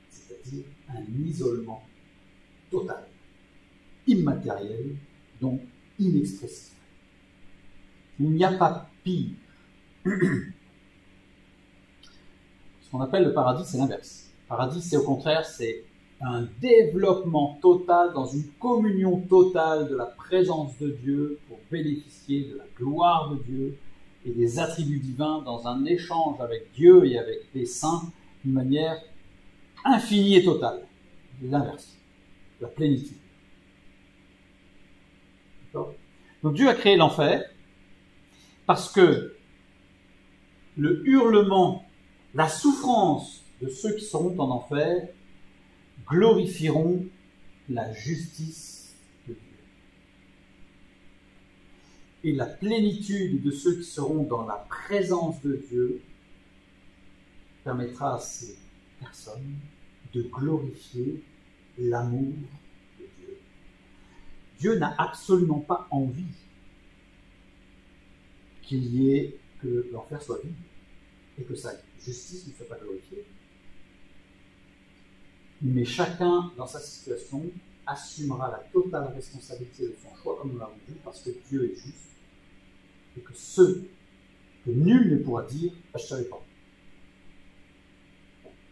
C'est-à-dire un isolement total, immatériel, donc inexpressif. Il n'y a pas pire. Ce qu'on appelle le paradis, c'est l'inverse. Le paradis, c'est au contraire, c'est un développement total, dans une communion totale de la présence de Dieu pour bénéficier de la gloire de Dieu et des attributs divins dans un échange avec Dieu et avec les saints d'une manière infinie et totale. L'inverse, la plénitude. D'accord ? Donc Dieu a créé l'enfer parce que le hurlement, la souffrance de ceux qui seront en enfer glorifieront la justice de Dieu. Et la plénitude de ceux qui seront dans la présence de Dieu permettra à ces personnes de glorifier l'amour de Dieu. Dieu n'a absolument pas envie que l'enfer soit vide et que sa justice ne soit pas glorifiée. Mais chacun, dans sa situation, assumera la totale responsabilité de son choix, comme nous l'avons vu, parce que Dieu est juste, et que nul ne pourra dire « je ne savais pas ».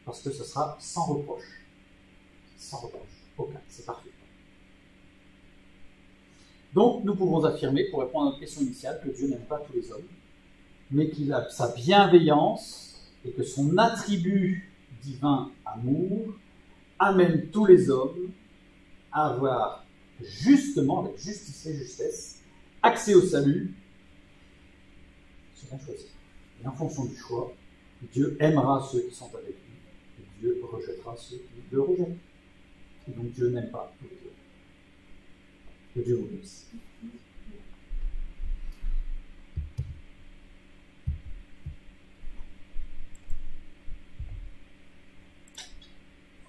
Parce que ce sera sans reproche. Sans reproche. Aucun. C'est parfait. Donc, nous pouvons affirmer, pour répondre à notre question initiale, que Dieu n'aime pas tous les hommes, mais qu'il a sa bienveillance et que son attribut divin amour amène tous les hommes à avoir justement, avec justice et justesse, accès au salut. C'est bien choisi. Et en fonction du choix, Dieu aimera ceux qui sont avec lui et Dieu rejettera ceux qui le rejettent. Et donc Dieu n'aime pas tous les autres. Que Dieu vous bénisse.